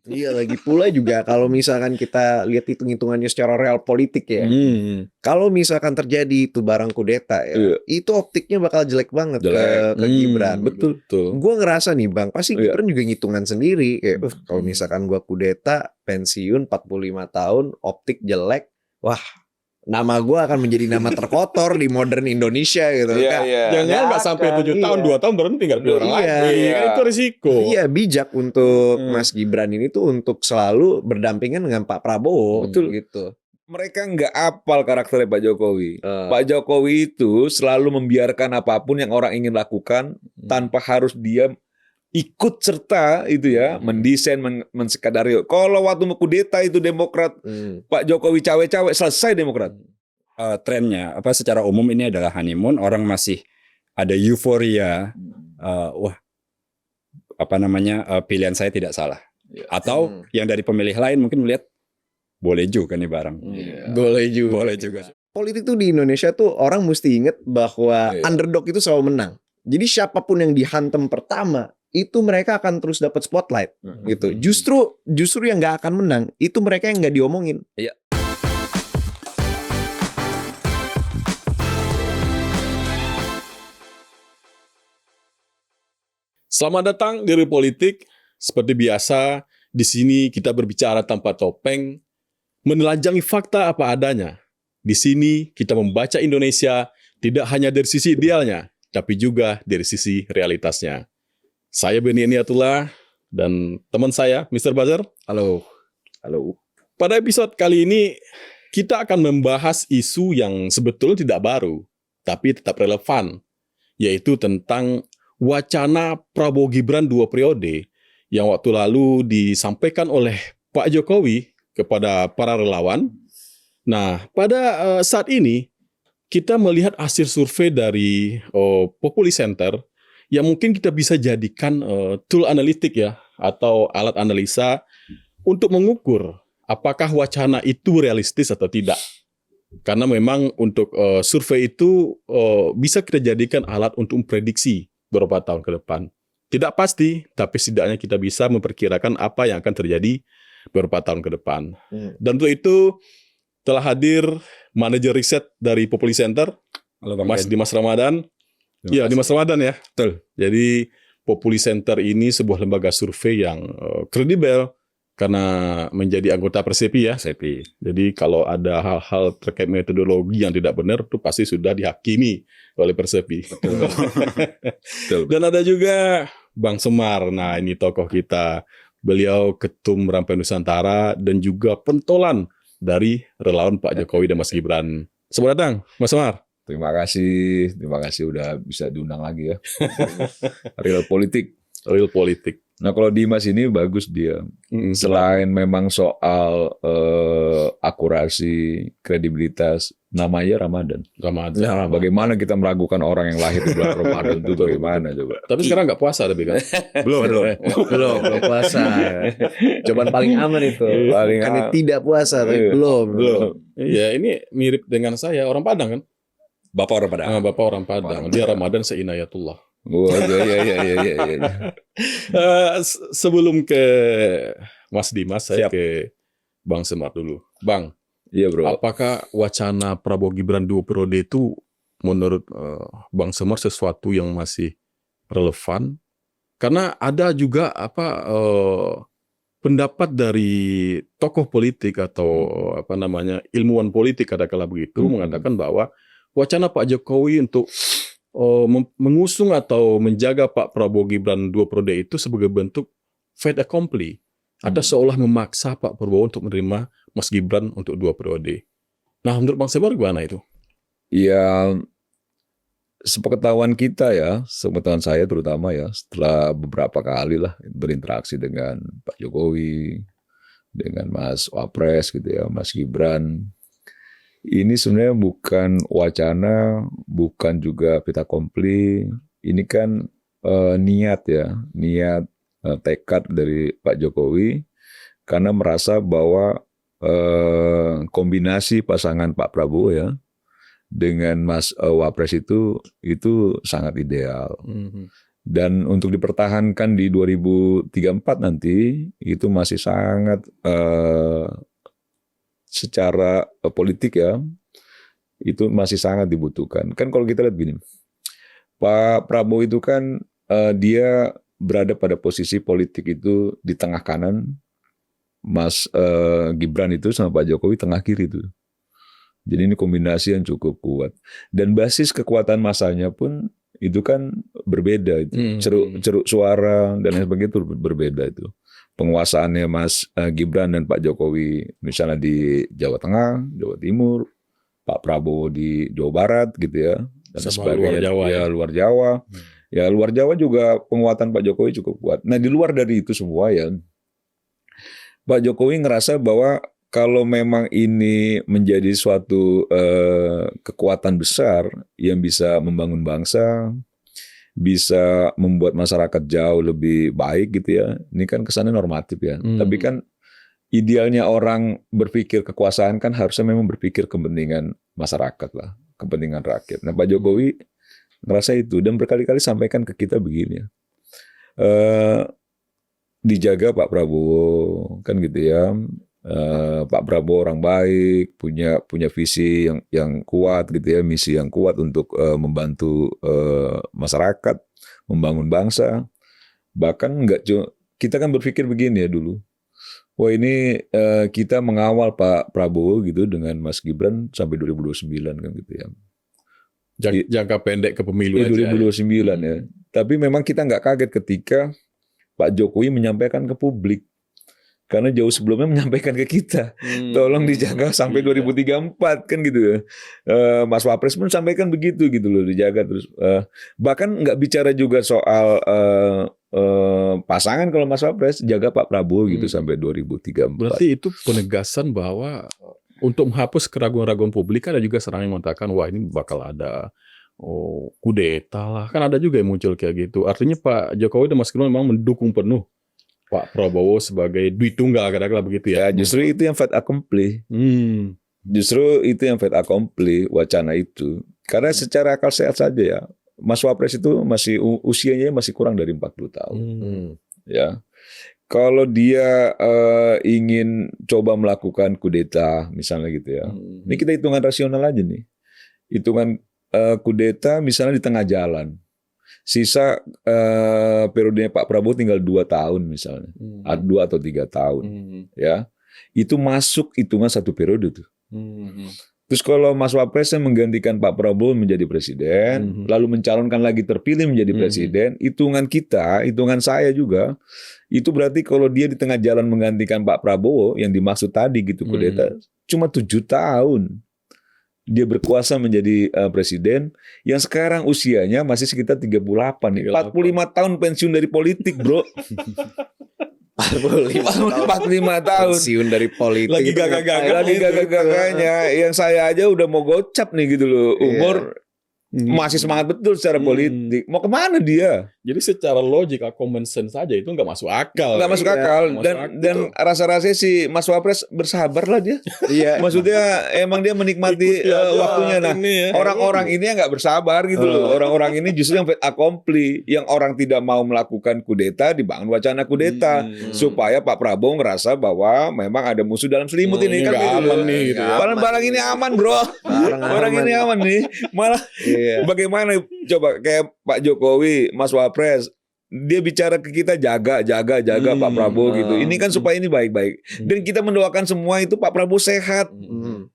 Iya, lagi pula juga kalau misalkan kita lihat hitung-hitungannya secara real politik ya. Kalau misalkan terjadi itu barang kudeta ya, Iya. itu optiknya bakal jelek banget ke Gibran. Betul. Gue ngerasa nih Bang, pasti Iya. Gibran juga ngitungan sendiri kayak, kalau misalkan gue kudeta, pensiun 45 tahun, optik jelek, wah, nama gue akan menjadi nama terkotor di modern Indonesia gitu. Iya. Jangan nggak sampai 7 tahun, 2 tahun berhenti nggak pilih orang Iya. lagi. Kan itu risiko. Iya, bijak untuk Mas Gibran ini tuh untuk selalu berdampingan dengan Pak Prabowo. Betul. Gitu. Mereka nggak apal karakternya Pak Jokowi. Pak Jokowi itu selalu membiarkan apapun yang orang ingin lakukan tanpa harus dia ikut serta itu ya, mendesain, mensekadari. Kalau waktu mau kudeta itu Demokrat, Pak Jokowi cawe-cawe, selesai Demokrat. Trennya secara umum ini adalah honeymoon, orang masih ada euforia, wah pilihan saya tidak salah. Atau yang dari pemilih lain mungkin melihat boleh juga nih barang. Boleh juga. Politik tuh di Indonesia tuh orang mesti inget bahwa underdog itu selalu menang. Jadi siapapun yang dihantam pertama itu mereka akan terus dapat spotlight gitu. Justru yang nggak akan menang itu mereka yang nggak diomongin. Iya. Selamat datang di Real Politik. Seperti biasa, di sini kita berbicara tanpa topeng, menelanjangi fakta apa adanya. Di sini kita membaca Indonesia tidak hanya dari sisi idealnya, tapi juga dari sisi realitasnya. Saya Beni Eniatullah dan teman saya, Mr. Buzzer. Halo. Pada episode kali ini, kita akan membahas isu yang sebetulnya tidak baru, tapi tetap relevan, yaitu tentang wacana Prabowo Gibran 2 periode yang waktu lalu disampaikan oleh Pak Jokowi kepada para relawan. Nah, pada saat ini kita melihat hasil survei dari Populi Center yang mungkin kita bisa jadikan tool analitik ya, atau alat analisa untuk mengukur apakah wacana itu realistis atau tidak. Karena memang untuk survei itu bisa kita jadikan alat untuk memprediksi beberapa tahun ke depan. Tidak pasti, tapi setidaknya kita bisa memperkirakan apa yang akan terjadi beberapa tahun ke depan. Dan untuk itu telah hadir manajer riset dari Populi Center, Mas Dimas Ramadan. Iya, Dimas Ramadan ya. Betul. Jadi Populi Center ini sebuah lembaga survei yang kredibel karena menjadi anggota Persepi ya. Persepi. Jadi kalau ada hal-hal terkait metodologi yang tidak benar itu pasti sudah dihakimi oleh Persepi. Betul. Dan ada juga Bang Semar. Nah, ini tokoh kita. Beliau Ketum Rampai Nusantara dan juga pentolan dari relawan Pak Jokowi dan Mas Gibran. Selamat datang, Mas Semar. Terima kasih udah bisa diundang lagi ya. Real Politik. Nah, kalau Dimas ini bagus dia. Selain memang soal akurasi, kredibilitas, namanya Ramadan. Ramadan. Bagaimana kita meragukan orang yang lahir di bulan Ramadan itu bagaimana coba? Tapi sekarang nggak puasa tapi kan? Belum puasa. Cobaan paling aman itu. Karena tidak puasa tapi belum. Iya, ini mirip dengan saya, orang Padang kan? Bapak orang Padang. Bapak orang Padang. Dia Ramadan seinayatullah. Iya. Sebelum ke Mas Dimas, saya ke Bang Semar dulu. Bang, iya bro. Apakah wacana Prabowo Gibran 2 periode itu menurut Bang Semar sesuatu yang masih relevan? Karena ada juga pendapat dari tokoh politik atau ilmuwan politik katakanlah begitu mengatakan bahwa wacana Pak Jokowi untuk mengusung atau menjaga Pak Prabowo Gibran 2 periode itu sebagai bentuk fait accompli. Ada seolah memaksa Pak Prabowo untuk menerima Mas Gibran untuk 2 periode. Nah, menurut Bang Semar gimana itu? Ya, sepengetahuan kita ya, sepengetahuan saya terutama ya, setelah beberapa kali lah berinteraksi dengan Pak Jokowi, dengan Mas Wapres gitu ya, Mas Gibran. Ini sebenarnya bukan wacana, bukan juga fait accompli. Ini kan niat tekad dari Pak Jokowi karena merasa bahwa kombinasi pasangan Pak Prabowo ya dengan Mas Wapres itu sangat ideal. Dan untuk dipertahankan di 2034 nanti itu masih sangat secara politik ya, itu masih sangat dibutuhkan. Kan kalau kita lihat gini, Pak Prabowo itu kan dia berada pada posisi politik itu di tengah kanan, Mas Gibran itu sama Pak Jokowi tengah kiri itu. Jadi ini kombinasi yang cukup kuat. Dan basis kekuatan masanya pun itu kan berbeda itu. Ceruk suara dan lain sebagainya itu berbeda itu. Penguasaannya Mas Gibran dan Pak Jokowi misalnya di Jawa Tengah, Jawa Timur, Pak Prabowo di Jawa Barat gitu ya. Dan sama luar Jawa ya. Luar Jawa. Ya luar Jawa juga penguatan Pak Jokowi cukup kuat. Nah di luar dari itu semua ya, Pak Jokowi ngerasa bahwa kalau memang ini menjadi suatu kekuatan besar yang bisa membangun bangsa, bisa membuat masyarakat jauh lebih baik gitu ya. Ini kan kesannya normatif ya. Tapi kan idealnya orang berpikir kekuasaan kan harusnya memang berpikir kepentingan masyarakat lah, kepentingan rakyat. Nah Pak Jokowi ngerasa itu dan berkali-kali sampaikan ke kita begini ya. Dijaga Pak Prabowo kan gitu ya. Pak Prabowo orang baik, punya visi yang kuat gitu ya, misi yang kuat untuk membantu masyarakat, membangun bangsa. Bahkan kita kan berpikir begini ya dulu. Wah ini kita mengawal Pak Prabowo gitu dengan Mas Gibran sampai 2029 kan gitu ya. Jangka pendek ke pemilu ya, aja. 2029 ya. Tapi memang kita nggak kaget ketika Pak Jokowi menyampaikan ke publik. Karena jauh sebelumnya menyampaikan ke kita, tolong dijaga sampai 2034 kan gitu ya. Mas Wapres pun sampaikan begitu gitu loh, dijaga terus. Bahkan nggak bicara juga soal pasangan kalau Mas Wapres, jaga Pak Prabowo gitu sampai 2034. Berarti itu penegasan bahwa untuk menghapus keraguan-raguan publik ada juga serangan yang mengatakan wah ini bakal ada kudeta lah. Kan ada juga yang muncul kayak gitu. Artinya Pak Jokowi dan Mas Gibran memang mendukung penuh Pak Prabowo sebagai duit tunggal katakanlah begitu ya. Ya justru itu yang fait accompli. Justru itu yang fait accompli wacana itu. Karena secara akal sehat saja ya, Mas Wapres itu masih usianya masih kurang dari 40 tahun. Ya. Kalau dia ingin coba melakukan kudeta misalnya gitu ya. Ini kita hitungan rasional aja nih. Hitungan kudeta misalnya di tengah jalan. Sisa periodenya Pak Prabowo tinggal 2 tahun misalnya, 2 atau 3 tahun, ya itu masuk hitungan 1 periode tuh. Terus kalau Mas Wapres menggantikan Pak Prabowo menjadi presiden, lalu mencalonkan lagi terpilih menjadi presiden, hitungan kita, hitungan saya juga, itu berarti kalau dia di tengah jalan menggantikan Pak Prabowo yang dimaksud tadi gitu kudeta, cuma 7 tahun. Dia berkuasa menjadi presiden yang sekarang usianya masih sekitar 38 nih. 45 tahun pensiun dari politik, Bro. 45 tahun pensiun dari politik. Lagi gagah-gagahnya. Yang saya aja udah mau gocap nih gitu loh. Umur masih semangat betul secara politik. Mau kemana dia? Jadi secara logika common sense saja itu nggak masuk akal. Nggak masuk akal. Dan rasa-rasanya si Mas Wapres bersabar lah dia. Iya. Maksudnya emang dia menikmati waktunya. Nah orang-orang ini nggak bersabar gitu loh. Orang-orang ini justru yang fait accompli. Yang orang tidak mau melakukan kudeta dibangun wacana kudeta. Supaya Pak Prabowo ngerasa bahwa memang ada musuh dalam selimut ini kan. Aman nih gitu. Barang-barang ini aman bro. Barang ini aman nih. Malah bagaimana coba kayak Pak Jokowi, Mas Wapres, dia bicara ke kita jaga Pak Prabowo gitu. Ini kan supaya ini baik-baik. Dan kita mendoakan semua itu Pak Prabowo sehat.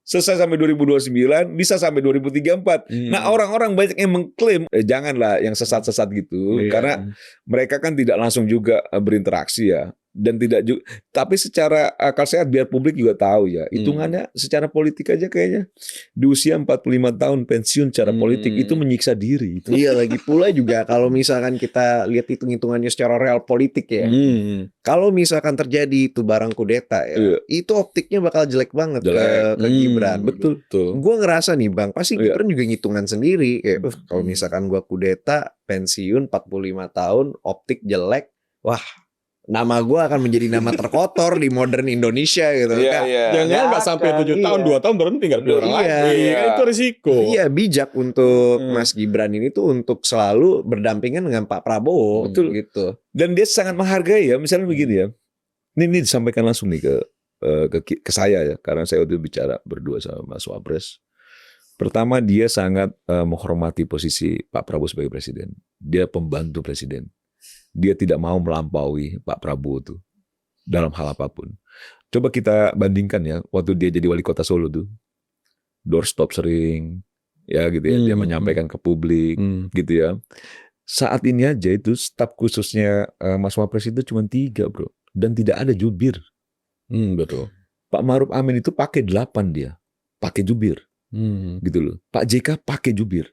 Selesai sampai 2029, bisa sampai 2034. Nah, orang-orang banyak yang mengklaim janganlah yang sesat-sesat gitu karena mereka kan tidak langsung juga berinteraksi ya. Dan tidak juga, tapi secara akal sehat biar publik juga tahu ya. Hitungannya secara politik aja kayaknya di usia 45 tahun pensiun secara politik itu menyiksa diri. Iya, lagi pula juga kalau misalkan kita lihat hitung-hitungannya secara real politik ya. Kalau misalkan terjadi itu barang kudeta ya, itu optiknya bakal jelek banget ke Gibran. Betul tuh. Gue ngerasa nih Bang, pasti Gibran juga ngitungan sendiri kayak kalau misalkan gue kudeta pensiun 45 tahun, optik jelek, wah nama gue akan menjadi nama terkotor di modern Indonesia gitu. Iya, Kayak, iya. Jangan nggak sampai 7 tahun, 2 tahun berhenti nggak pilih orang Iya. lain. Kan itu risiko. Iya, bijak untuk Mas Gibran ini tuh untuk selalu berdampingan dengan Pak Prabowo. Betul. Gitu. Dan dia sangat menghargai ya, misalnya begini ya. Ini disampaikan langsung nih ke saya ya, karena saya waktu itu bicara berdua sama Mas Wapres. Pertama, dia sangat menghormati posisi Pak Prabowo sebagai presiden. Dia pembantu presiden. Dia tidak mau melampaui Pak Prabowo tuh dalam hal apapun. Coba kita bandingkan ya, waktu dia jadi wali kota Solo tuh, doorstop sering, ya gitu ya, dia menyampaikan ke publik, gitu ya. Saat ini aja itu staf khususnya Mas Wapres itu cuma 3 bro, dan tidak ada jubir. Betul. Pak Maruf Amin itu pakai 8 dia, pakai jubir, gitu loh. Pak JK pakai jubir,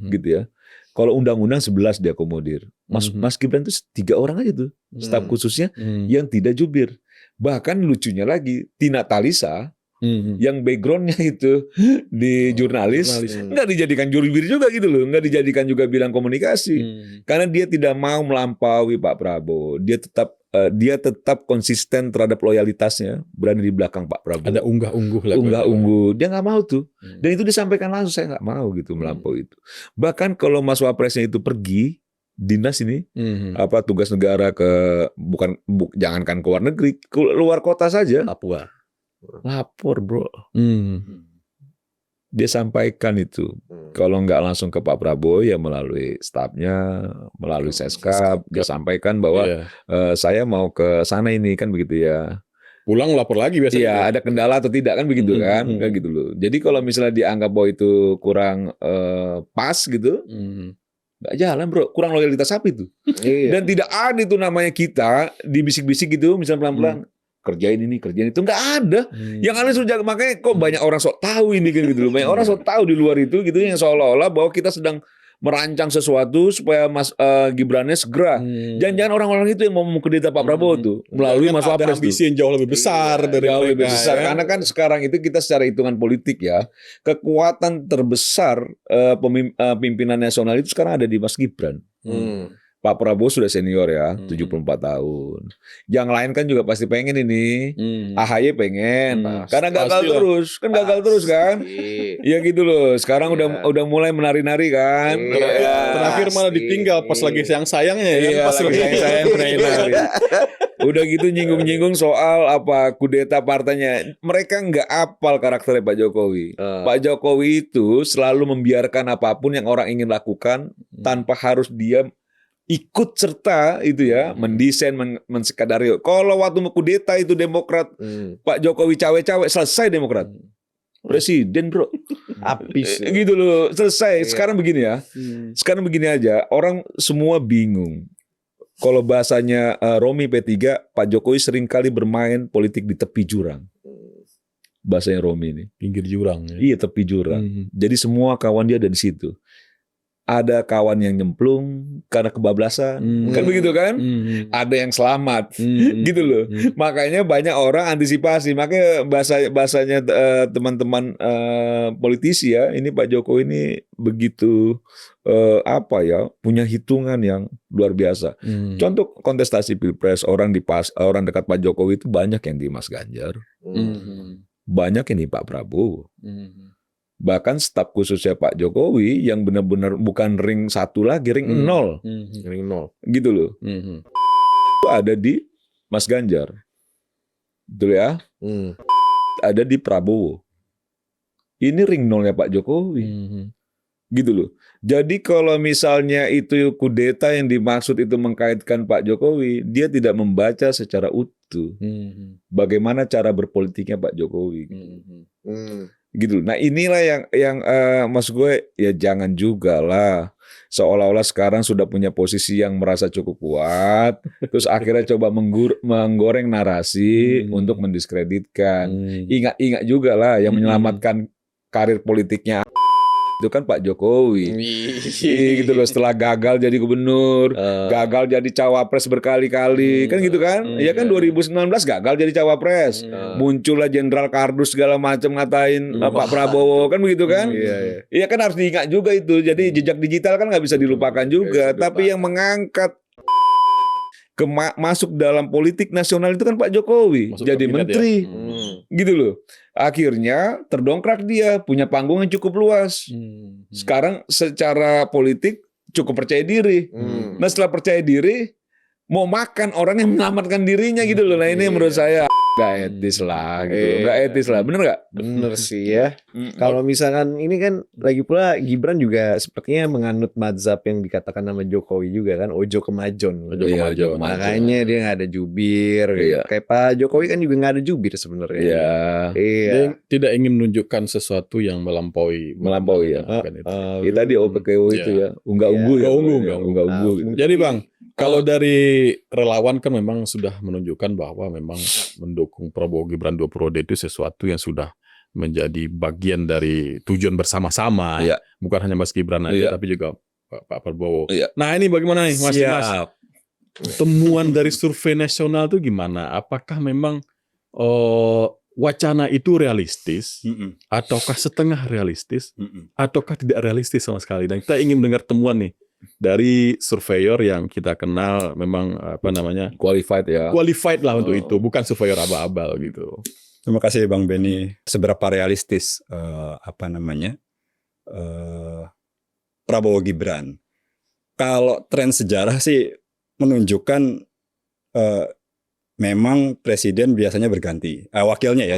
gitu ya. Kalau undang-undang 11 dia akomodir. Mas Gibran itu 3 orang aja tuh staf khususnya yang tidak jubir. Bahkan lucunya lagi, Tina Talisa yang backgroundnya itu di jurnalis nggak dijadikan jubir juga gitu loh, nggak dijadikan juga bidang komunikasi karena dia tidak mau melampaui Pak Prabowo. Dia tetap konsisten terhadap loyalitasnya, berani di belakang Pak Prabowo. Ada unggah-ungguh lah. Unggah-ungguh, dia nggak mau tuh. Dan itu disampaikan langsung, saya nggak mau gitu melampaui itu. Bahkan kalau Mas Wapresnya itu pergi dinas ini, tugas negara jangankan ke luar negeri, ke luar kota saja, lapor bro. Dia sampaikan itu. Kalau nggak langsung ke Pak Prabowo ya melalui stafnya, melalui Seskap, dia sampaikan bahwa saya mau ke sana ini kan begitu ya. Pulang lapor lagi biasanya. Iya, ada kendala atau tidak kan begitu kan, kayak gitu loh. Jadi kalau misalnya dianggap bahwa itu kurang pas gitu, nggak jalan bro, kurang loyalitas apa itu? Dan tidak ada itu namanya kita dibisik-bisik gitu, misalnya pelan-pelan. Kerjain ini, kerjain itu, nggak ada. Yang aneh sudah, makanya kok banyak orang sok tahu ini kan gitu loh. Banyak orang sok tahu di luar itu gitu yang seolah-olah bahwa kita sedang merancang sesuatu supaya Mas Gibrannya segera. Jangan-jangan orang-orang itu yang mau mengkudeta Pak Prabowo tuh melalui Mas Wapres tuh. Ambisi yang jauh lebih besar dari jauh lebih mereka, besar. ya. Karena kan sekarang itu kita secara hitungan politik ya, kekuatan terbesar pimpinan nasional itu sekarang ada di Mas Gibran. Pak Prabowo sudah senior ya, 74 tahun. Yang lain kan juga pasti pengen ini. AHY pengen. Karena gagal Pastilah. terus. Kan gagal terus kan. Ya gitu loh. Sekarang udah mulai menari-nari kan. Terakhir malah ditinggal pas lagi sayang-sayangnya ya. Iya, Pas lagi sayang menari-nari. Udah gitu nyinggung-nyinggung soal kudeta partainya. Mereka nggak apal karakternya Pak Jokowi. Pak Jokowi itu selalu membiarkan apapun yang orang ingin lakukan tanpa harus dia ikut serta itu ya, mendesain, mensekadari. Kalau waktu kudeta itu Demokrat, Pak Jokowi cawe-cawe, selesai Demokrat. Presiden bro. Habis. Gitu loh, selesai. Sekarang begini ya, sekarang begini aja, orang semua bingung. Kalau bahasanya Romi P3, Pak Jokowi seringkali bermain politik di tepi jurang. Bahasanya Romi ini. Pinggir jurang. Ya. Iya, tepi jurang. Jadi semua kawan dia ada di situ. Ada kawan yang nyemplung karena kebablasan, kan begitu kan? Ada yang selamat, gitu loh. Makanya banyak orang antisipasi. Makanya bahasanya teman-teman politisi ya, ini Pak Jokowi ini begitu punya hitungan yang luar biasa. Contoh kontestasi Pilpres, orang dekat Pak Jokowi itu banyak yang di Mas Ganjar, banyak yang di Pak Prabowo. Bahkan staf khususnya Pak Jokowi yang benar-benar bukan ring 1 lagi, ring 0. Ring 0. Gitu loh. Itu ada di Mas Ganjar. Betul ya? Ada di Prabowo. Ini ring 0-nya Pak Jokowi. Gitu loh. Jadi kalau misalnya itu kudeta yang dimaksud itu mengkaitkan Pak Jokowi, dia tidak membaca secara utuh. Bagaimana cara berpolitiknya Pak Jokowi. Gitu. Nah inilah yang maksud gue ya jangan juga lah seolah-olah sekarang sudah punya posisi yang merasa cukup kuat terus akhirnya coba menggoreng narasi untuk mendiskreditkan. Ingat juga lah yang menyelamatkan karir politiknya itu kan Pak Jokowi. Gitu loh, setelah gagal jadi gubernur, gagal jadi cawapres berkali-kali, kan gitu kan? Ya kan 2019 gagal jadi cawapres. Muncullah Jenderal Kardus segala macam ngatain Pak Prabowo, kan begitu kan? Iya kan harus diingat juga itu. Jadi jejak digital kan nggak bisa dilupakan juga. Tapi yang mengangkat masuk dalam politik nasional itu kan Pak Jokowi Masuk jadi kabinet menteri ya? gitu loh. Akhirnya terdongkrak dia punya panggung yang cukup luas. Sekarang secara politik cukup percaya diri. Nah setelah percaya diri mau makan orang yang menyelamatkan dirinya gitu loh. Nah ini yang menurut saya nggak etis lah gitu loh. Nggak etis lah, bener nggak? Bener sih ya. Kalau misalkan ini kan lagi pula Gibran juga sepertinya menganut mazhab yang dikatakan nama Jokowi juga kan, ojo kemajon. Ojo Iya, kemajon. ojo kemajon. Makanya dia nggak ada jubir. Iya. Kayak Pak Jokowi kan juga nggak ada jubir sebenarnya. Iya. Iya. Dia tidak ingin menunjukkan sesuatu yang melampaui. Melampaui ya. Bukan itu. Itu tadi OPKO itu ya, unggah-ungguh ya. Unggah-ungguh gitu. Jadi Bang, kalau dari relawan kan memang sudah menunjukkan bahwa memang mendukung Prabowo Gibran 2 periode itu sesuatu yang sudah menjadi bagian dari tujuan bersama-sama. Iya. Bukan hanya Mas Gibran aja, Iya. tapi juga Pak Prabowo. Iya. Nah ini bagaimana nih Mas? Siap. Temuan dari survei nasional itu gimana? Apakah memang wacana itu realistis? Ataukah setengah realistis? Ataukah tidak realistis sama sekali? Dan kita ingin mendengar temuan nih dari surveyor yang kita kenal memang Qualified ya. qualified lah untuk itu, bukan surveyor abal-abal gitu. Terima kasih Bang Benny. Seberapa realistis Prabowo Gibran? Kalau tren sejarah sih menunjukkan memang presiden biasanya berganti. Wakilnya ya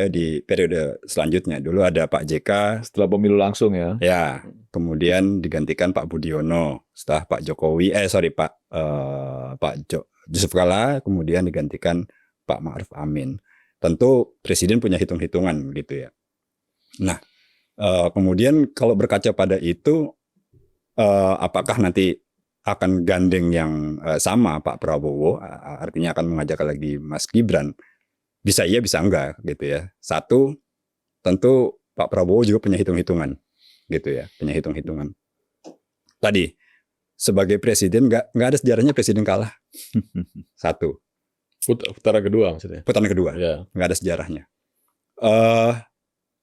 di periode selanjutnya. Dulu ada Pak JK, Setelah pemilu langsung ya. ya, kemudian digantikan Pak Budiono. Setelah Pak Jokowi, Yusuf Kala, kemudian digantikan Pak Ma'ruf Amin. Tentu presiden punya hitung-hitungan gitu ya. Nah, kemudian kalau berkaca pada itu, apakah nanti akan gandeng yang sama Pak Prabowo, artinya akan mengajak lagi Mas Gibran? Bisa iya, bisa enggak gitu ya. Satu, tentu Pak Prabowo juga punya hitung-hitungan gitu ya, punya hitung-hitungan. Tadi sebagai presiden nggak ada sejarahnya presiden kalah. Satu. Putaran kedua maksudnya. Putaran kedua. Ya. Nggak ada sejarahnya.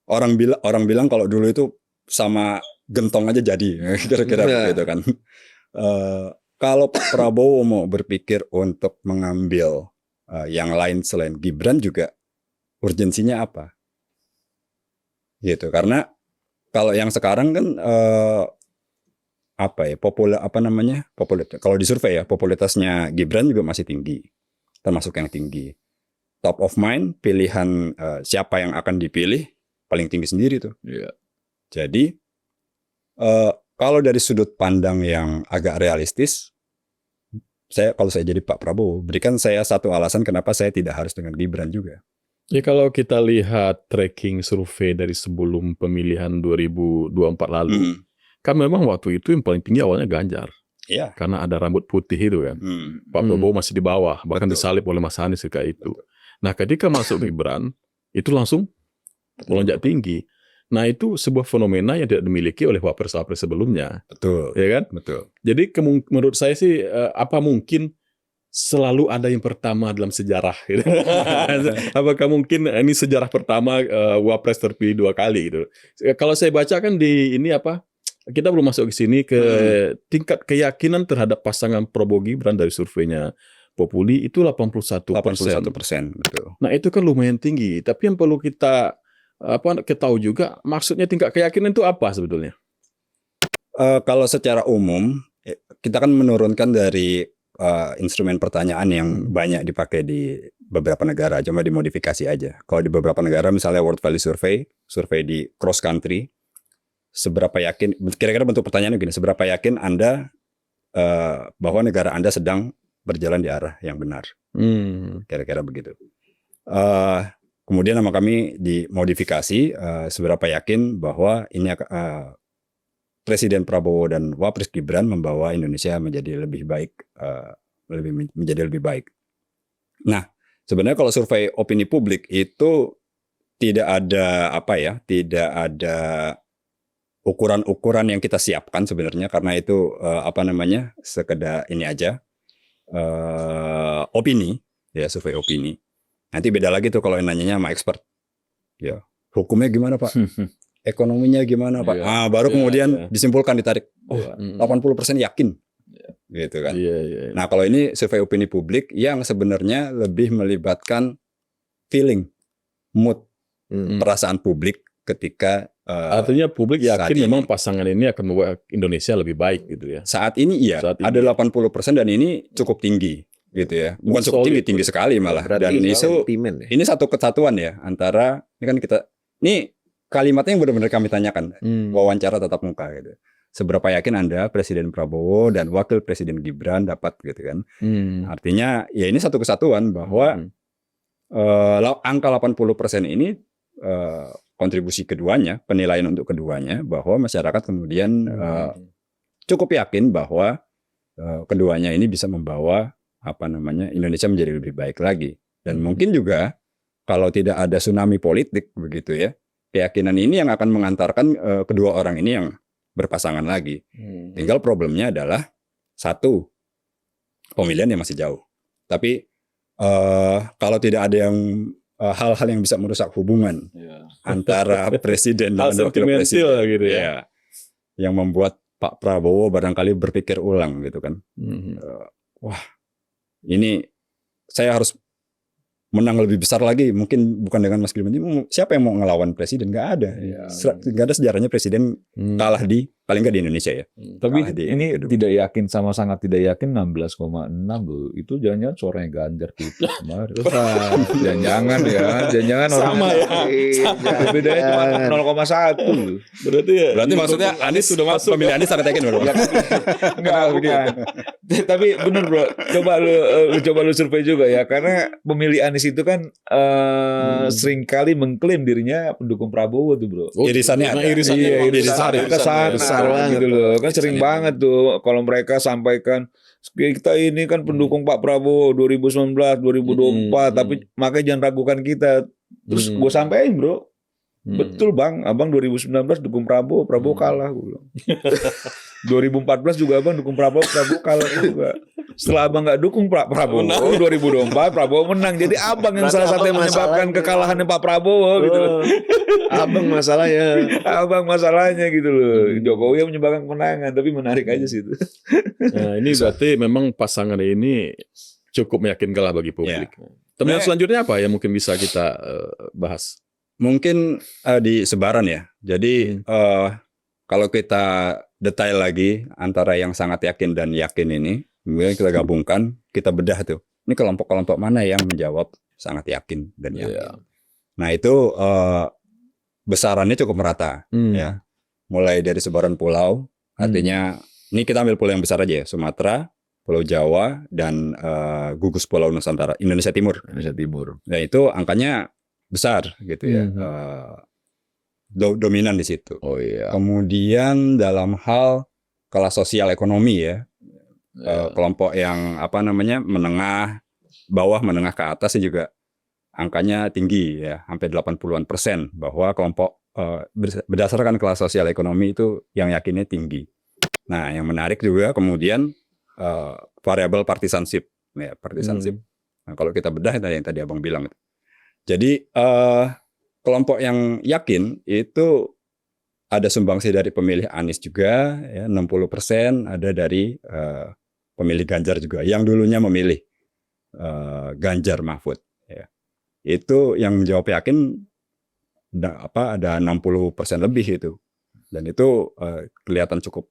Orang bilang kalau dulu itu sama gentong aja jadi, kira-kira begitu kan. Kalau Pak Prabowo mau berpikir untuk mengambil yang lain selain Gibran juga urgensinya apa? Gitu. Karena kalau yang sekarang kan kalau di survei ya, popularitasnya Gibran juga masih tinggi, termasuk yang tinggi. Top of mind, pilihan siapa yang akan dipilih paling tinggi sendiri tuh. Iya. Jadi kalau dari sudut pandang yang agak realistis, kalau saya jadi Pak Prabowo, berikan saya satu alasan kenapa saya tidak harus dengan Gibran juga. Ya kalau kita lihat tracking survei dari sebelum pemilihan 2024 lalu, kan memang waktu itu yang paling tinggi awalnya Ganjar. Iya. Karena ada rambut putih itu kan. Pak Prabowo masih di bawah, bahkan disalib oleh Mas Anies ketika itu. Nah ketika masuk Gibran, itu langsung melonjak tinggi. Nah itu sebuah fenomena yang tidak dimiliki oleh wapres-wapres sebelumnya. Betul. Ya kan? Betul. Jadi menurut saya sih, apa mungkin selalu ada yang pertama dalam sejarah? Gitu. Apakah mungkin ini sejarah pertama wapres terpilih 2 kali gitu? Kalau saya baca kan di ini kita belum masuk ke sini ke tingkat keyakinan terhadap pasangan Prabowo Gibran dari surveinya Populi itu 81%. 81%, betul. Nah itu kan lumayan tinggi. Tapi yang perlu kita ketahui juga maksudnya tingkat keyakinan itu apa sebetulnya? Kalau secara umum kita kan menurunkan dari instrumen pertanyaan yang banyak dipakai di beberapa negara, cuma dimodifikasi aja. Kalau di beberapa negara misalnya World Value Survey di cross country, seberapa yakin, kira-kira bentuk pertanyaannya gini, seberapa yakin Anda bahwa negara Anda sedang berjalan di arah yang benar? Kira-kira begitu. Kemudian sama kami dimodifikasi, seberapa yakin bahwa ini Presiden Prabowo dan Wapres Gibran membawa Indonesia menjadi lebih baik, menjadi lebih baik. Nah, sebenarnya kalau survei opini publik itu tidak ada ukuran-ukuran yang kita siapkan sebenarnya, karena itu sekedar ini aja, opini, ya, survei opini. Nanti beda lagi tuh kalau nanyanya sama expert, ya, hukumnya gimana Pak? Ekonominya gimana Pak? Baru kemudian disimpulkan, ditarik. 80% yakin gitu kan. Iya, iya. Nah kalau ini survei opini publik yang sebenarnya lebih melibatkan feeling, mood, perasaan publik ketika Artinya publik saat yakin ini. memang pasangan ini akan membuat Indonesia lebih baik gitu ya. Saat ini iya, Saat ini. ada 80% dan ini cukup tinggi gitu ya. Bukan cukup Solid. tinggi, tinggi sekali malah. Berarti Dan itu sentimen ya. ini satu kesatuan ya antara ini kalimatnya yang benar-benar kami tanyakan, wawancara tatap muka gitu. Seberapa yakin Anda Presiden Prabowo dan Wakil Presiden Gibran dapat gitu kan. Artinya ya ini satu kesatuan bahwa angka 80% ini kontribusi keduanya, penilaian untuk keduanya, bahwa masyarakat kemudian cukup yakin bahwa keduanya ini bisa membawa Indonesia menjadi lebih baik lagi. Dan mungkin juga kalau tidak ada tsunami politik begitu ya, keyakinan ini yang akan mengantarkan kedua orang ini yang berpasangan lagi. Tinggal problemnya adalah satu, pemilihan yang masih jauh. Tapi kalau tidak ada yang hal-hal yang bisa merusak hubungan antara presiden dan wakil presiden gitu ya. ya, yang membuat Pak Prabowo barangkali berpikir ulang gitu kan. Wah, ini saya harus menang lebih besar lagi, mungkin bukan dengan Mas Gibran. Siapa yang mau ngelawan presiden? Nggak ada. Nggak ada sejarahnya presiden kalah paling nggak di Indonesia ya. Tapi ini tidak yakin, sama sangat tidak yakin 16,6 loh. Itu jangan-jangan suaranya Ganjar tuh kemarin. Jangan-jangan ya. Jangan-jangan Sama ya. Bedanya cuma 0,1 loh. Berarti maksudnya Anies sudah masuk. Pemilih Anies sangat yakin bro. Enggak, bukan. Tapi bener bro, coba lu survei juga ya, karena pemilih Anies itu kan seringkali mengklaim dirinya pendukung Prabowo tuh bro. Irisannya ada. Irisannya Besar banget gitu loh. Kan sering banget tuh kalau mereka sampaikan kita ini kan pendukung Pak Prabowo 2019, 2024, tapi makanya jangan ragukan kita. Terus gue sampein bro, betul bang, abang 2019 dukung Prabowo kalah gue bilang. 2014 juga abang dukung Prabowo kalah juga. Setelah abang nggak dukung Pak Prabowo, 2024 Prabowo menang. Jadi abang yang salah satu yang menyebabkan kekalahannya Pak Prabowo gitu loh. Abang masalahnya gitu loh. Jokowi yang menyebabkan kemenangan, tapi menarik aja sih itu. Nah, ini berarti memang pasangan ini cukup meyakinkan lah bagi publik. Temuan selanjutnya apa yang mungkin bisa kita bahas? Mungkin di sebaran ya. Jadi kalau kita detail lagi antara yang sangat yakin dan yakin ini, kemudian kita gabungkan, kita bedah tuh. Ini kelompok-kelompok mana yang menjawab sangat yakin dan yakin. Nah itu besarannya cukup merata ya. Mulai dari sebaran pulau, artinya ini kita ambil pulau yang besar aja ya, Sumatera, Pulau Jawa, dan gugus Pulau Nusantara, Indonesia Timur. Nah itu angkanya besar gitu ya. Dominan di situ. Kemudian dalam hal kelas sosial ekonomi ya, kelompok yang menengah, bawah, menengah ke atas juga angkanya tinggi ya, hampir 80-an% bahwa kelompok berdasarkan kelas sosial ekonomi itu yang yakinnya tinggi. Nah, yang menarik juga kemudian variabel partisanship ya, partisanship. Nah, kalau kita bedah yang tadi Abang bilang. Jadi kelompok yang yakin itu ada sumbangsi dari pemilih Anies juga ya, 60%, ada dari pemilih Ganjar juga yang dulunya memilih Ganjar Mahfud ya. Itu yang jawab yakin ada 60% lebih itu. Dan itu kelihatan cukup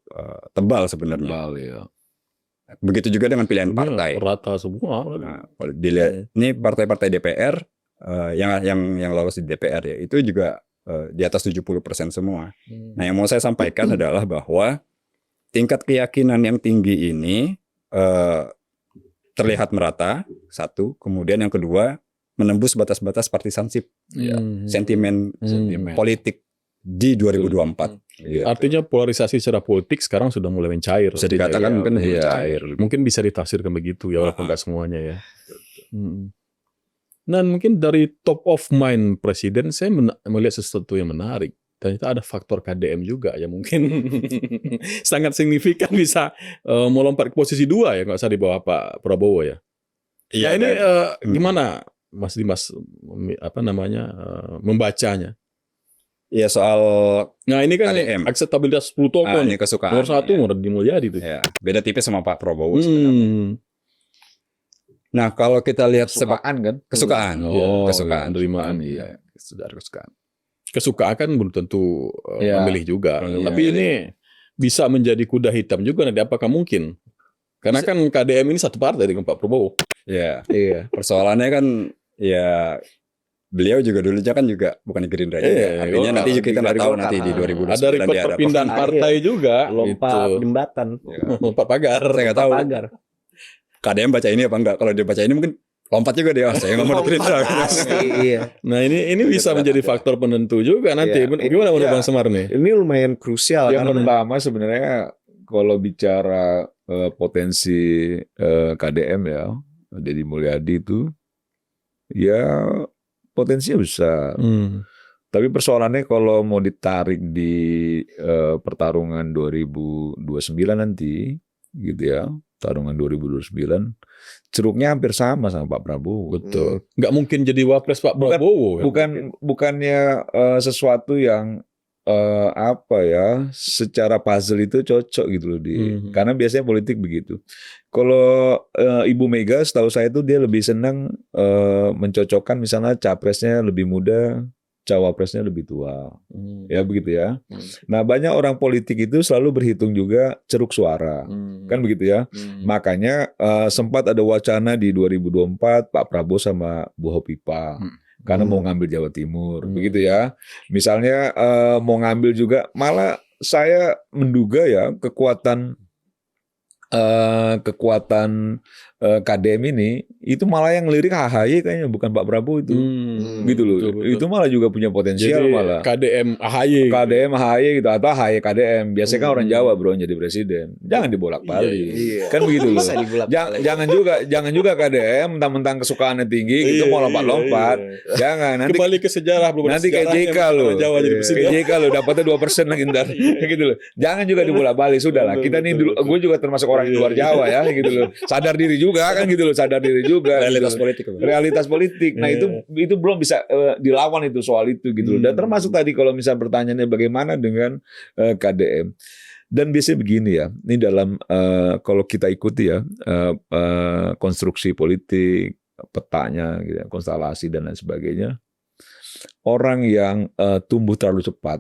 tebal sebenarnya. Begitu juga dengan pilihan partai. Rata semua. Nah, kalau dilihat ini partai-partai DPR yang lolos di DPR ya, itu juga di atas 70% semua. Nah, yang mau saya sampaikan adalah bahwa tingkat keyakinan yang tinggi ini terlihat merata, satu. Kemudian yang kedua, menembus batas-batas partisanship, sentimen politik di 2024. Artinya polarisasi secara politik sekarang sudah mulai mencair. Bisa dikatakan mungkin cair. Mungkin bisa ditafsirkan begitu ya, walaupun nggak semuanya ya. Dan mungkin dari top of mind presiden, saya melihat sesuatu yang menarik. Ternyata ada faktor KDM juga yang mungkin sangat signifikan bisa melompat ke posisi 2 ya, nggak usah di bawah Pak Prabowo ya. Nah, ini gimana Mas Dimas membacanya? Ya soal Nah ini kan KDM. akseptabilitas 10 tokoh ini nih. kesukaan. Nomor 1 ya. Muradi Mulyadi tuh. Ya, beda tipis sama Pak Prabowo sebenarnya. Nah, kalau kita lihat Kesukaan kan? kesukaan. Oh, kesukaan. penerimaan. Iya, sudah kesukaan. Kesukaan kan belum tentu Iya. memilih juga. Iya. Tapi ini bisa menjadi kuda hitam juga nanti, apakah mungkin? Karena kan KDM ini satu partai dengan Pak Prabowo. Ya, Iya. persoalannya kan ya beliau juga dulunya kan juga bukan di Gerindra juga. Iya, Artinya nanti Golkar. kita nggak tahu Golkar. nanti di 2029 Ada record dia ada apa. perpindahan partai juga. Lompat gitu. jembatan. Lompat pagar. Saya nggak tahu. Pagar. KDM baca ini apa enggak? Kalau dia baca ini mungkin lompat juga dia. Saya nggak mau di Gerindra. Pasti, iya. Nah ini bisa menjadi faktor penentu juga nanti. Iya. Gimana menurut Iya. Bang Semar nih? Ini lumayan krusial Yang kan. pertama sebenarnya kalau bicara potensi KDM ya, Deddy Mulyadi itu ya potensinya besar. Tapi persoalannya kalau mau ditarik di pertarungan 2029 nanti gitu ya, pertarungan 2029 ceruknya hampir sama Pak Prabowo. Betul. Nggak mungkin jadi wapres Pak Bukan- Prabowo. Bukannya sesuatu yang apa ya, secara puzzle itu cocok gitu loh karena biasanya politik begitu. Kalau Ibu Mega setahu saya itu dia lebih senang mencocokkan misalnya capresnya lebih muda, cawapresnya lebih tua. Ya begitu ya. Nah, banyak orang politik itu selalu berhitung juga ceruk suara. Kan begitu ya. Makanya sempat ada wacana di 2024 Pak Prabowo sama Bu Hopipa. Karena mau ngambil Jawa Timur, begitu ya. Misalnya mau ngambil juga, malah saya menduga ya kekuatan KDM ini itu malah yang lirik AHY kayaknya, bukan Pak Prabowo itu, gitu loh. betul. Itu malah juga punya potensial Jadi malah. KDM AHY. KDM AHY gitu atau AHY KDM. Biasanya kan orang Jawa bro jadi presiden. Jangan dibolak-balik. Iya. Kan begitu loh. Bisa dibulak-balik. Jangan juga KDM mentang-mentang kesukaannya tinggi gitu mau lompat-lompat. Jangan nanti Kembali ke sejarah belum ada nanti kayak sejarahnya, JK orang loh. Jawa jadi presiden. Kayak JK loh dapatnya 2% lagi ntar. Gitu loh. Jangan juga dibolak-balik sudahlah. Kita nih dulu gue juga termasuk orang di luar Jawa ya gitu loh. Sadar diri juga kan gitu loh, sadar diri juga. Realitas gitu. politik. Realitas politik. Nah, itu belum bisa dilawan itu soal itu gitu loh. Dan termasuk tadi kalau misalnya pertanyaannya bagaimana dengan KDM. Dan biasanya begini ya, ini dalam kalau kita ikuti ya konstruksi politik, petanya, gitu ya, konstelasi dan lain sebagainya, orang yang tumbuh terlalu cepat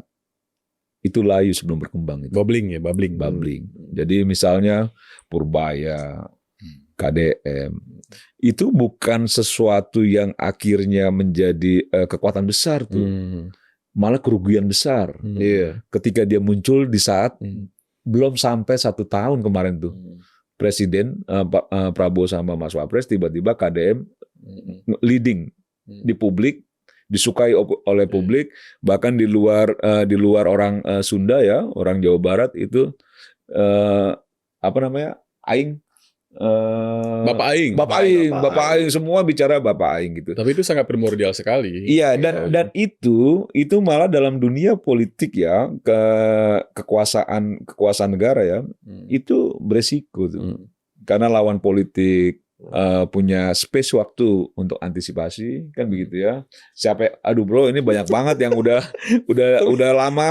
itu layu sebelum berkembang. Itu. Bubbling. Jadi misalnya Purbaya, KDM, itu bukan sesuatu yang akhirnya menjadi kekuatan besar tuh, malah kerugian besar. Iya. Ketika dia muncul di saat belum sampai 1 tahun kemarin tuh, Presiden Prabowo sama Mas Wapres tiba-tiba KDM leading di publik, disukai oleh publik, bahkan di luar orang Sunda ya, orang Jawa Barat itu apa namanya, Aing. Bapak Aing. Bapak Aing, semua bicara Bapak Aing gitu. Tapi itu sangat primordial sekali. Iya, dan itu malah dalam dunia politik ya, kekuasaan negara ya, itu beresiko tuh. Karena lawan politik punya space waktu untuk antisipasi, kan begitu ya. Aduh bro, ini banyak banget yang udah lama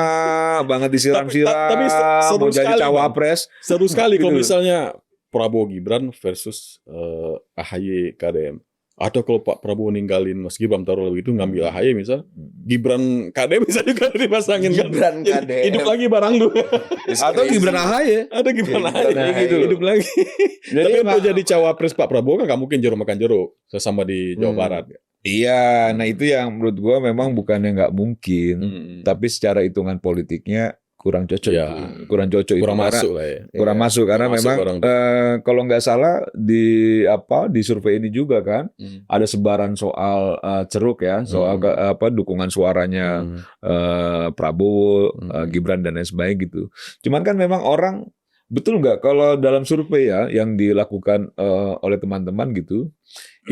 banget disiram-siram Tapi seru mau jadi sekali, cawapres. Seru sekali kalau Gitu. misalnya Prabowo Gibran versus AHY KDM. Atau kalau Pak Prabowo ninggalin Mas Gibran taruh itu ngambil AHY misal, Gibran KDM bisa juga dipasangin kan. Gibran Jadi KDM. hidup lagi barang lu. Atau Gibran AHY. Ada Gibran AHY AHY. gitu. Hidup lagi. Jadi Tapi untuk jadi cawapres Pak Prabowo kan nggak mungkin jeruk makan jeruk sesama di Jawa Barat. Iya, nah itu yang menurut gua memang bukannya nggak mungkin, tapi secara hitungan politiknya kurang cocok. Ya. Kurang cocok Kurang itu masuk lah ya. kurang masuk karena Kurang masuk memang orang. kalau nggak salah di survei ini juga kan ada sebaran soal ceruk ya, soal dukungan suaranya Prabowo, Gibran dan lain sebagainya gitu. Cuman kan memang orang betul nggak kalau dalam survei ya yang dilakukan oleh teman-teman gitu,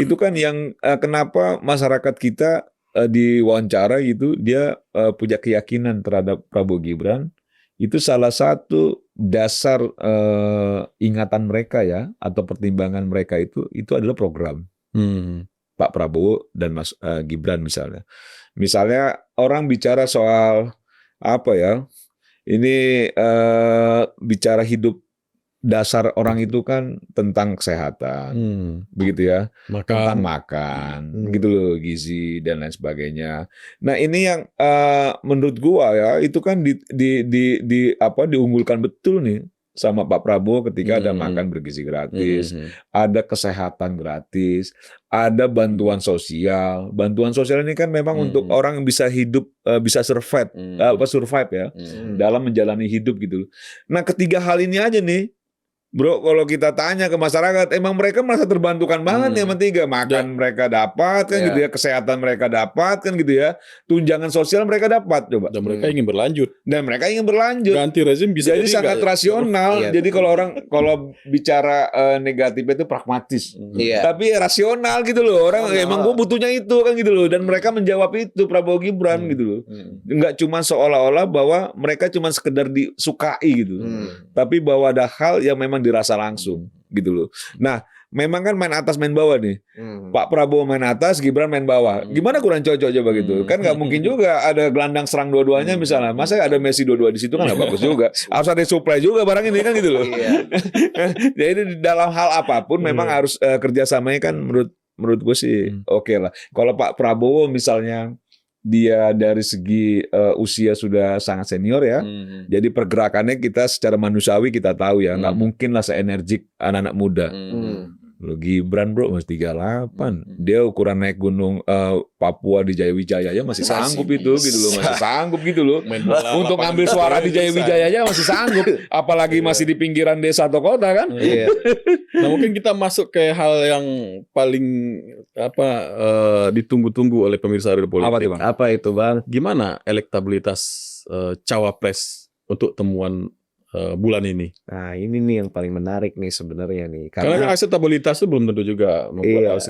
itu kan yang kenapa masyarakat kita diwawancara gitu dia punya keyakinan terhadap Prabowo Gibran. Itu salah satu dasar ingatan mereka ya, atau pertimbangan mereka itu adalah program. Pak Prabowo dan Mas Gibran misalnya. Misalnya orang bicara soal apa ya? Ini bicara hidup dasar orang itu kan tentang kesehatan, begitu ya, tentang makan, gitu loh, gizi dan lain sebagainya. Nah ini yang menurut gua ya itu kan diunggulkan betul nih sama Pak Prabowo ketika ada makan bergizi gratis, ada kesehatan gratis, ada bantuan sosial. Bantuan sosial ini kan memang untuk orang yang bisa hidup, bisa survive ya, dalam menjalani hidup gitu. Nah ketiga hal ini aja nih. Bro, kalau kita tanya ke masyarakat, emang mereka merasa terbantukan banget yang penting makan mereka dapat kan gitu ya, kesehatan mereka dapat kan gitu ya, tunjangan sosial mereka dapat coba. Dan mereka ingin berlanjut. Ganti rezim bisa jadi sangat rasional. Jadi kalau orang kalau bicara negatif itu pragmatis, tapi rasional gitu loh. Orang emang gue butuhnya itu kan gitu loh. Dan mereka menjawab itu Prabowo Gibran gitu loh. Enggak cuma seolah-olah bahwa mereka cuma sekedar disukai gitu, tapi bahwa ada hal yang memang dirasa langsung gitu loh. Nah, memang kan main atas main bawah nih. Pak Prabowo main atas, Gibran main bawah. Gimana kurang cocok coba gitu? Kan nggak mungkin juga ada gelandang serang dua-duanya misalnya. Masa ada Messi dua-dua di situ kan nggak bagus juga. Harus ada supply juga barang ini kan gitu loh. Jadi dalam hal apapun memang harus kerjasamanya kan menurut gue sih oke lah. Kalau Pak Prabowo misalnya dia dari segi usia sudah sangat senior ya. Jadi pergerakannya kita secara manusiawi kita tahu ya, nggak mungkin lah seenergik anak-anak muda. Lo Gibran bro masih 38. Dia ukuran naik gunung Papua di Jayawijaya aja masih sanggup itu gitu loh, masih sanggup gitu loh. Untuk ngambil suara di Jayawijaya aja masih sanggup, apalagi masih di pinggiran desa atau kota kan. Nah, mungkin kita masuk ke hal yang paling ditunggu-tunggu oleh pemirsa Radio Politik. Apa itu Bang? Gimana elektabilitas cawapres untuk temuan bulan ini? Nah ini nih yang paling menarik nih sebenarnya nih. Karena akseptabilitas itu belum tentu juga membuat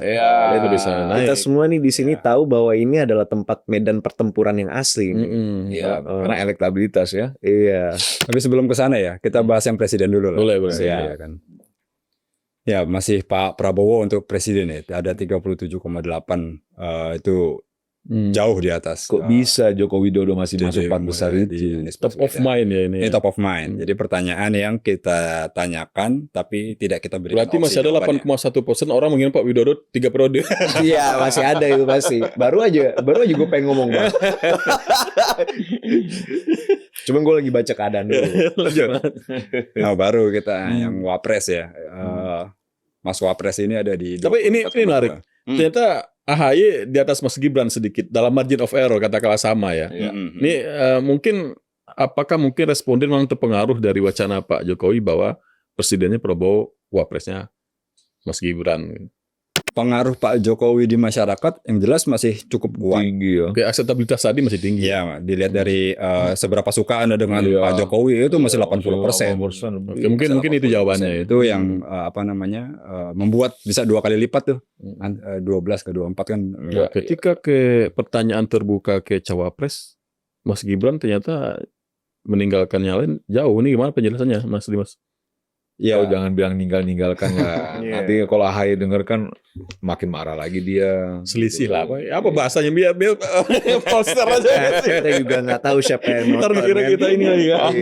itu bisa naik. Kita semua nih di sini tahu bahwa ini adalah tempat medan pertempuran yang asli. Karena elektabilitas ya. Iya. Tapi sebelum ke sana ya, kita bahas yang presiden dulu lah. Boleh. Ya, kan. Ya, masih Pak Prabowo untuk presiden ya. Ada 37,8 itu jauh di atas. Kok bisa Joko Widodo masih masuk 4 besar itu? Top of mind ya ini. Ini top of mind. Jadi pertanyaan yang kita tanyakan tapi tidak kita berikan. Berarti masih ada 8,1% orang mengira Pak Widodo 3 periode. Iya masih ada itu pasti. Baru aja gue pengen ngomong Bang. Cuman gue lagi baca keadaan dulu. Nah baru kita yang wapres ya. Mas Wapres ini ada di. Tapi ini menarik. Ternyata AHY di atas Mas Gibran sedikit dalam margin of error katakanlah sama ya. Ini apakah mungkin responden memang terpengaruh dari wacana Pak Jokowi bahwa presidennya Prabowo, wapresnya Mas Gibran. Pengaruh Pak Jokowi di masyarakat yang jelas masih cukup kuat. Tinggi ya. Oke, akseptabilitas tadi masih tinggi. Ya, dilihat dari seberapa suka Anda dengan Pak Jokowi itu masih 80%. Oke, mungkin itu jawabannya. Itu yang membuat bisa 2 kali lipat tuh. 12 ke 24 kan. Ya, ketika ke pertanyaan terbuka ke cawapres, Mas Gibran ternyata meninggalkan yang lain jauh. Ini gimana penjelasannya Mas Dimas? Ya, jangan bilang ninggalkan lah. Nanti kalau AHY denger kan makin marah lagi dia. Selisih lah. Apa bahasanya biar poster aja. Kita juga nggak tahu siapa yang nonton. Ntar kira kita ini lagi kan.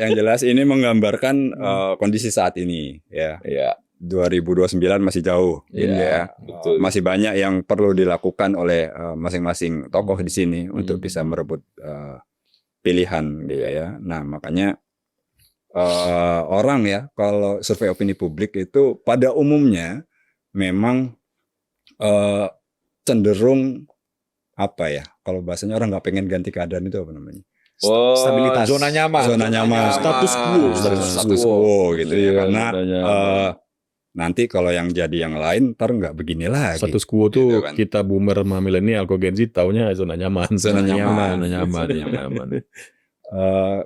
Yang jelas ini menggambarkan kondisi saat ini ya. 2029 masih jauh. Betul. Masih banyak yang perlu dilakukan oleh masing-masing tokoh di sini untuk bisa merebut pilihan gitu ya. Nah, makanya orang ya kalau survei opini publik itu pada umumnya memang cenderung apa ya, kalau bahasanya orang nggak pengen ganti keadaan itu apa namanya, stabilitas, zona nyaman, status quo gitu ya, karena nanti kalau yang jadi yang lain ntar nggak begini lagi. Status quo tuh gitu kan. kita boomer sama milenial, kok Gen Z taunya zona nyaman. Zona nyaman.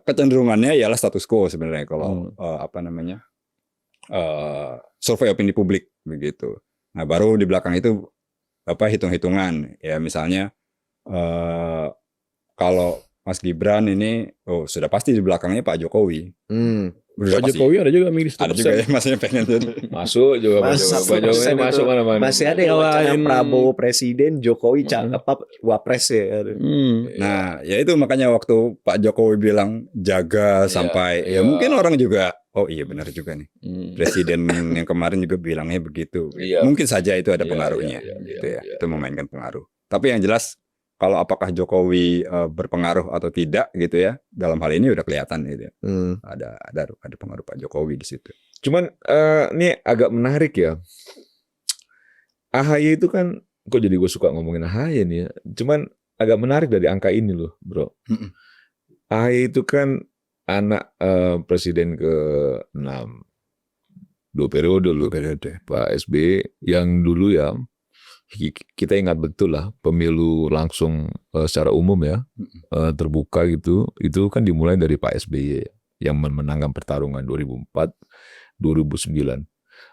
Kecenderungannya ialah status quo sebenarnya kalau survei opini publik begitu. Nah baru di belakang itu hitung-hitungan ya, misalnya kalau Mas Gibran ini sudah pasti di belakangnya Pak Jokowi. Sudah Pak pasti. Jokowi ada juga milih 1%. Ada juga ya maksudnya pengen jadi. Masuk juga Pak Masa Jokowi. Pak Jokowi 1% masuk itu mana-mana. masih ada yang wacana Ngelain- Prabowo presiden, Jokowi wapres ya. Nah, ya itu makanya waktu Pak Jokowi bilang jaga sampai ya mungkin orang juga iya benar juga nih. Presiden yang kemarin juga bilangnya begitu. Iya. Mungkin saja itu ada Iya, pengaruhnya iya, iya, gitu iya, ya. iya. Itu memainkan pengaruh. Tapi yang jelas kalau apakah Jokowi berpengaruh atau tidak gitu ya. Dalam hal ini udah kelihatan gitu ya. Ada pengaruh Pak Jokowi di situ. Cuman ini agak menarik ya. AHY itu kan, kok jadi gue suka ngomongin AHY nih ya. Cuman agak menarik dari angka ini loh bro. AHY itu kan anak presiden ke-6. 2 periode loh. Pak SBY yang dulu ya, kita ingat betul lah pemilu langsung secara umum ya, terbuka gitu. Itu kan dimulai dari Pak SBY yang memenangkan pertarungan 2004, 2009.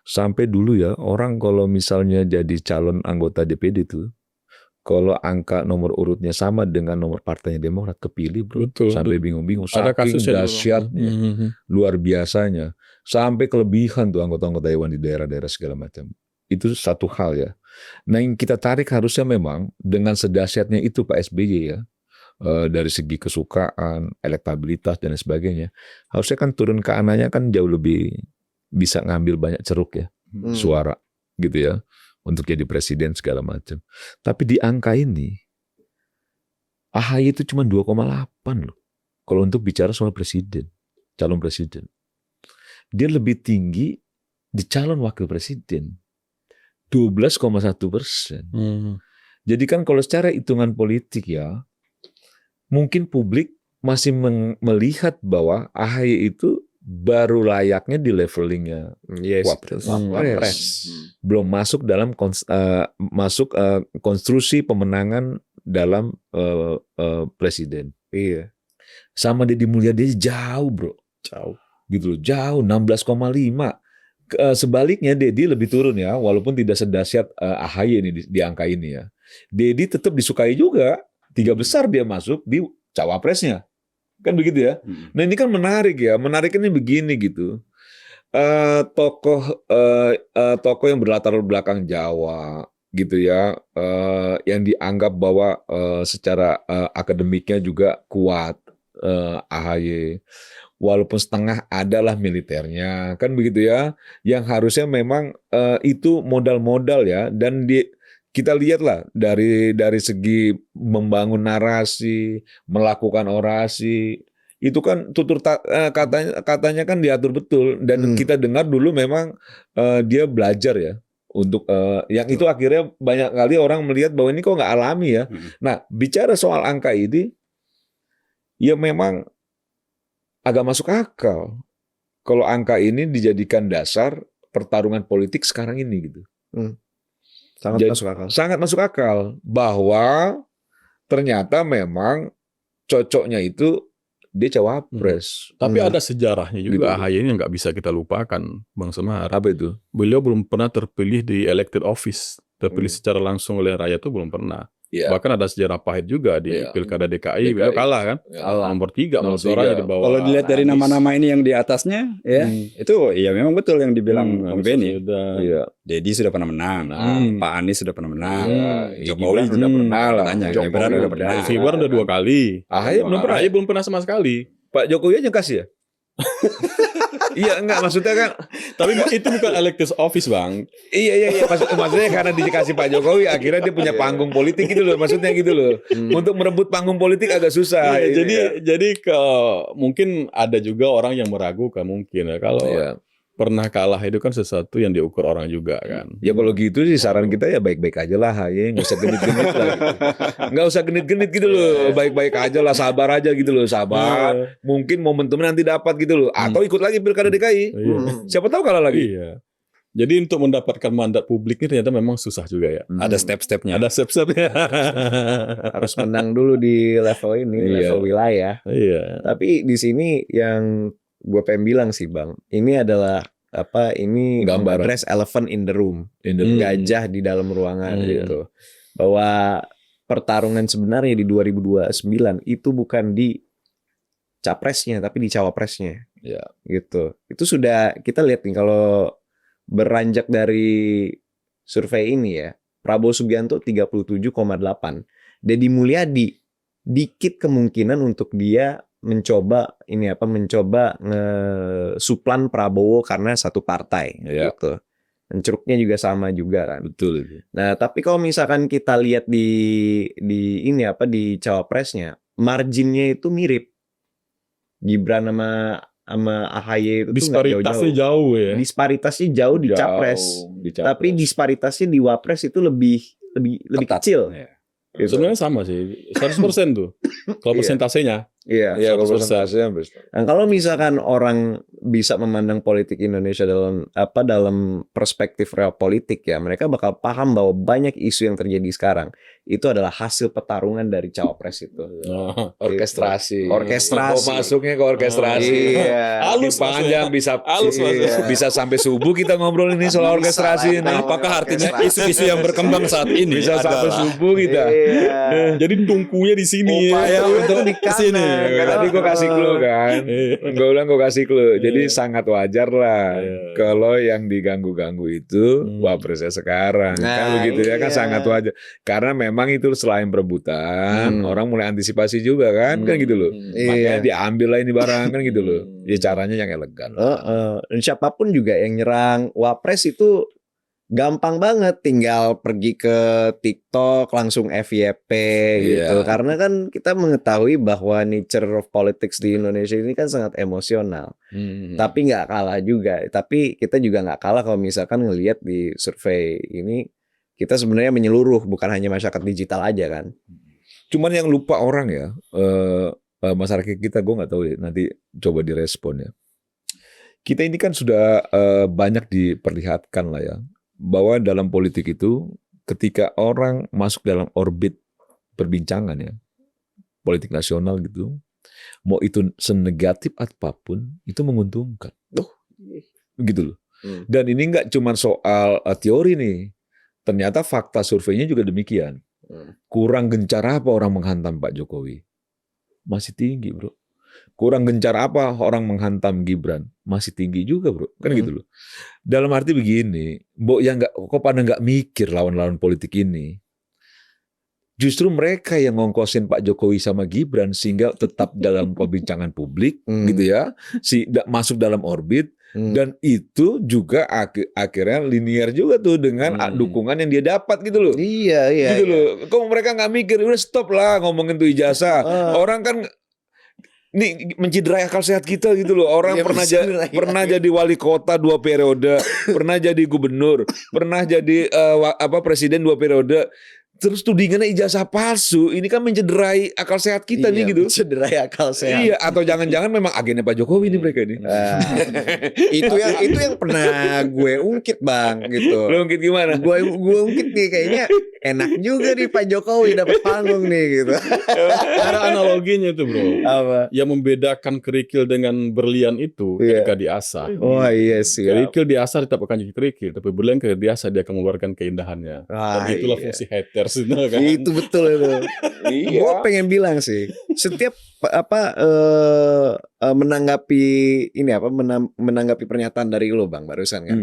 Sampai dulu ya, orang kalau misalnya jadi calon anggota DPD itu, kalau angka nomor urutnya sama dengan nomor partainya Demokrat, kepilih bro. Betul, Sampai betul. bingung-bingung. Ada Saking kasusnya dulu. dahsyatnya, luar biasanya. Sampai kelebihan tuh anggota-anggota dewan di daerah-daerah segala macam. Itu satu hal ya. Nah yang kita tarik harusnya memang dengan sedahsyatnya itu Pak SBY ya. Dari segi kesukaan, elektabilitas dan sebagainya. Harusnya kan turun ke anaknya kan jauh lebih bisa ngambil banyak ceruk ya. Suara gitu ya. Untuk jadi presiden segala macam. Tapi di angka ini AHY itu cuma 2,8 loh. Kalau untuk bicara soal presiden, calon presiden. Dia lebih tinggi di calon wakil presiden. 12,1%. Jadi kan kalau secara hitungan politik ya, mungkin publik masih melihat bahwa AHY itu baru layaknya di levelingnya Wapres. Belum masuk dalam konstruksi pemenangan dalam presiden. Iya. Sama Deddy Mulyadi jauh bro. Jauh. Gitu loh, jauh 16,5. Sebaliknya Deddy lebih turun ya, walaupun tidak sedahsyat AHY ini di angka ini ya. Deddy tetap disukai juga. 3 besar dia masuk di cawapresnya. Kan begitu ya. Nah ini kan menarik ya. Menariknya begini gitu. Tokoh yang berlatar belakang Jawa gitu ya. Yang dianggap bahwa secara akademiknya juga kuat. AHY. Walaupun setengah adalah militernya. Kan begitu ya. Yang harusnya memang itu modal-modal ya. Dan kita lihatlah dari segi membangun narasi, melakukan orasi, itu kan tutur katanya kan diatur betul dan kita dengar dulu memang dia belajar ya untuk yang itu akhirnya banyak kali orang melihat bahwa ini kok nggak alami ya. Nah bicara soal angka ini, ya memang agak masuk akal kalau angka ini dijadikan dasar pertarungan politik sekarang ini gitu. Sangat masuk akal bahwa ternyata memang cocoknya itu dia cawapres. Tapi ada sejarahnya juga Gitu. AHY ini nggak bisa kita lupakan, Bang Semar. Apa itu? Beliau belum pernah terpilih di elected office, terpilih secara langsung oleh rakyat itu belum pernah. Ya. Bahkan ada sejarah pahit juga di Iya. Pilkada DKI, beliau kalah kan? Kalah. Nomor 3 Nomor suaranya 3. di bawah. Kalau dilihat dari Anies. nama-nama ini yang di atasnya, ya itu ya memang betul yang dibilang Bang Anies Benny. Baswedan. Iya. Deddy sudah pernah menang, Pak Anies sudah pernah menang, Jokowi Gibran udah pernah lah. katanya, Jokowi Gibran udah pernah. Gibran udah 2 kali. AHY belum pernah. AHY belum pernah sama sekali. Pak Jokowi aja kasih ya? Iya enggak maksudnya kan Tapi itu bukan elected office, Bang. iya maksudnya karena dikasih Pak Jokowi akhirnya dia punya panggung politik gitu loh maksudnya gitu loh. Untuk merebut panggung politik agak susah. Iya, ini ya. jadi mungkin ada juga orang yang meragukan mungkin ya kalau Iya. pernah kalah itu kan sesuatu yang diukur orang juga kan. Ya kalau gitu sih saran kita ya baik-baik aja lah ya, nggak usah genit-genit lah gitu. Nggak usah genit-genit gitu loh, baik-baik aja lah, sabar aja gitu loh, sabar. Mungkin momentumnya nanti dapat gitu loh, atau ikut lagi Pilkada DKI. Iya. Siapa tahu kalah lagi. Iya. Jadi untuk mendapatkan mandat publik ini ternyata memang susah juga ya. Ada step-stepnya. Ada step-stepnya. Harus menang dulu di level ini, Iya. level wilayah. Iya. Tapi di sini yang gue pengen bilang sih Bang, ini adalah ini Gambaran. address elephant in the room, In the- gajah di dalam ruangan Iya. gitu. Bahwa pertarungan sebenarnya di 2029 itu bukan di capresnya tapi di cawapresnya. Ya. Gitu. Itu sudah kita lihat nih kalau beranjak dari survei ini ya. Prabowo Subianto 37,8. Deddy Mulyadi dikit kemungkinan untuk dia mencoba ngesuplan Prabowo karena satu partai Ya. gitu. Dan ceruknya juga sama juga kan. Betul itu. Nah, tapi kalau misalkan kita lihat di cawapresnya, marginnya itu mirip. Gibran sama AHY itu tuh nggak Disparitasnya jauh-jauh. jauh ya. Disparitasnya jauh di capres. Tapi disparitasnya di wapres itu lebih Ketat. kecil. Ya. Gitu. Sebenarnya sama sih, 100% tuh. Kalau Iya. persentasenya. Iya. Iya, kalau 100%. persentasenya Nah, kalau misalkan orang bisa memandang politik Indonesia dalam perspektif real politik ya, mereka bakal paham bahwa banyak isu yang terjadi sekarang itu adalah hasil pertarungan dari cawapres itu. Nah, orkestrasi. Orkestrasi. Oh, masuknya ke orkestrasi. Iya. Halus Panjang bisa Halus, Mas. bisa sampai subuh kita ngobrol ini soal Bisa orkestrasi lah, ini. namanya apakah artinya orkestrasi. isu-isu yang berkembang saat ini Bisa sampai adalah subuh kita. Iya. jadi tungkunya di sini Upaya ya. untuk di sini. kanan. Tadi gue kasih clue kan. Iya. Gue bilang gue kasih clue. Jadi Iya. sangat wajar lah Iya. kalau yang diganggu-ganggu itu wapresnya sekarang. Nah, Kan begitu ya kan iya. sangat wajar. Karena memang itu selain perebutan, orang mulai antisipasi juga kan gitu loh. Makanya Iya. diambil lah ini barang kan gitu loh. Ya caranya yang elegan. Dan siapapun juga yang nyerang wapres itu gampang banget, tinggal pergi ke TikTok langsung FYP gitu. Iya. Karena kan kita mengetahui bahwa nature of politics di Indonesia ini kan sangat emosional. Tapi nggak kalah juga. Tapi kita juga nggak kalah kalau misalkan ngelihat di survei ini kita sebenarnya menyeluruh, bukan hanya masyarakat digital aja kan. Cuman yang lupa orang ya, masyarakat kita gue nggak tahu ya, nanti coba direspon ya. Kita ini kan sudah banyak diperlihatkan lah ya, bahwa dalam politik itu ketika orang masuk dalam orbit perbincangan ya, politik nasional gitu, mau itu senegatif apapun itu menguntungkan. Gitu loh. Dan ini nggak cuma soal teori nih, ternyata fakta surveinya juga demikian. Kurang gencar apa orang menghantam Pak Jokowi? Masih tinggi, bro. Kurang gencar apa orang menghantam Gibran? Masih tinggi juga, bro. Kan gitu loh. Dalam arti begini, Mbok yang kok pada nggak mikir lawan-lawan politik ini. Justru mereka yang ngongkosin Pak Jokowi sama Gibran sehingga tetap dalam perbincangan publik, gitu ya, masuk dalam orbit. Dan itu juga akhirnya linear juga tuh dengan dukungan yang dia dapat gitu loh. Iya. Gitu loh. Kok mereka nggak mikir, udah stop lah ngomongin tuh ijazah. Orang kan ini menciderai akal sehat kita gitu loh. Orang Iya, pernah jadi wali kota 2 periode, pernah jadi gubernur, pernah jadi presiden 2 periode. Terus tudingannya ijazah palsu, ini kan mencederai akal sehat kita nih gitu. Mencederai akal sehat. Iya, atau jangan-jangan memang agennya Pak Jokowi nih mereka ini. Itu yang pernah gue ungkit, Bang, gitu. Lo ungkit gimana? Gue ungkit nih, kayaknya enak juga nih Pak Jokowi dapat panggung nih gitu. Ada analoginya itu, bro. Apa? Yang membedakan kerikil dengan berlian itu ketika diasah. Oh iya sih. Kerikil diasah tetap akan jadi kerikil, tapi berlian ketika diasah dia akan mengeluarkan keindahannya. Dan itulah fungsi haters itu kan. Itu betul itu. Gue pengen bilang sih, setiap menanggapi menanggapi pernyataan dari lo, Bang, barusan kan.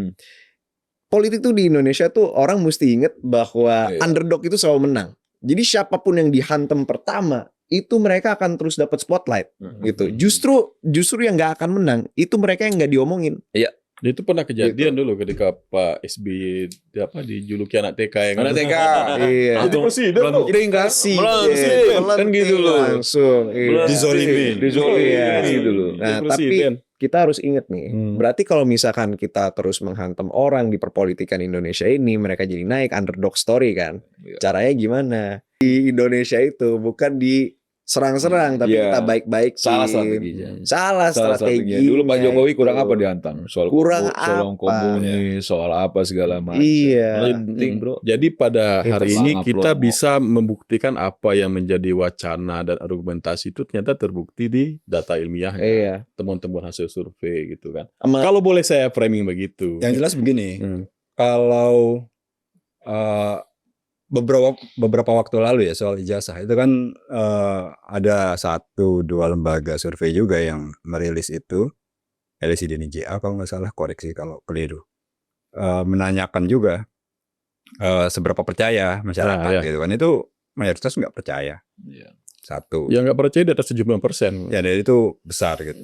Politik tuh di Indonesia tuh orang mesti inget bahwa underdog itu selalu menang. Jadi siapapun yang dihantam pertama itu mereka akan terus dapat spotlight gitu. Justru yang nggak akan menang itu mereka yang nggak diomongin. Iya. Itu pernah kejadian dulu ketika Pak SBY dijuluki anak TK yang Anak TK. Iya. Itu presiden loh. Kan gitu loh. Langsung. Dizolimi. Gitu loh. Nah, tapi kita harus ingat nih, berarti kalau misalkan kita terus menghantam orang di perpolitikan Indonesia ini, mereka jadi naik underdog story kan. Caranya gimana? Di Indonesia itu bukan serang-serang, tapi kita baik-baik. Salah strateginya. Salah strategi. Dulu Pak Jokowi kurang apa dihantam? Soal apa? komunis, soal apa segala macam. Iya. Penting, bro. Jadi pada hari ini upload kita mau. bisa membuktikan apa yang menjadi wacana dan argumentasi itu ternyata terbukti di data ilmiah, Iya. temuan-temuan hasil survei gitu kan. Sama- Kalau boleh saya framing begitu. Yang jelas begini, kalau beberapa waktu lalu ya soal ijazah itu kan ada 1-2 lembaga survei juga yang merilis itu, LSI Deni JA kalau nggak salah, koreksi kalau keliru, menanyakan juga seberapa percaya masyarakat Nah, ya. gitu kan, itu mayoritas nggak percaya. Iya. Satu, Yang nggak percaya di atas 70%. ya dari itu besar gitu.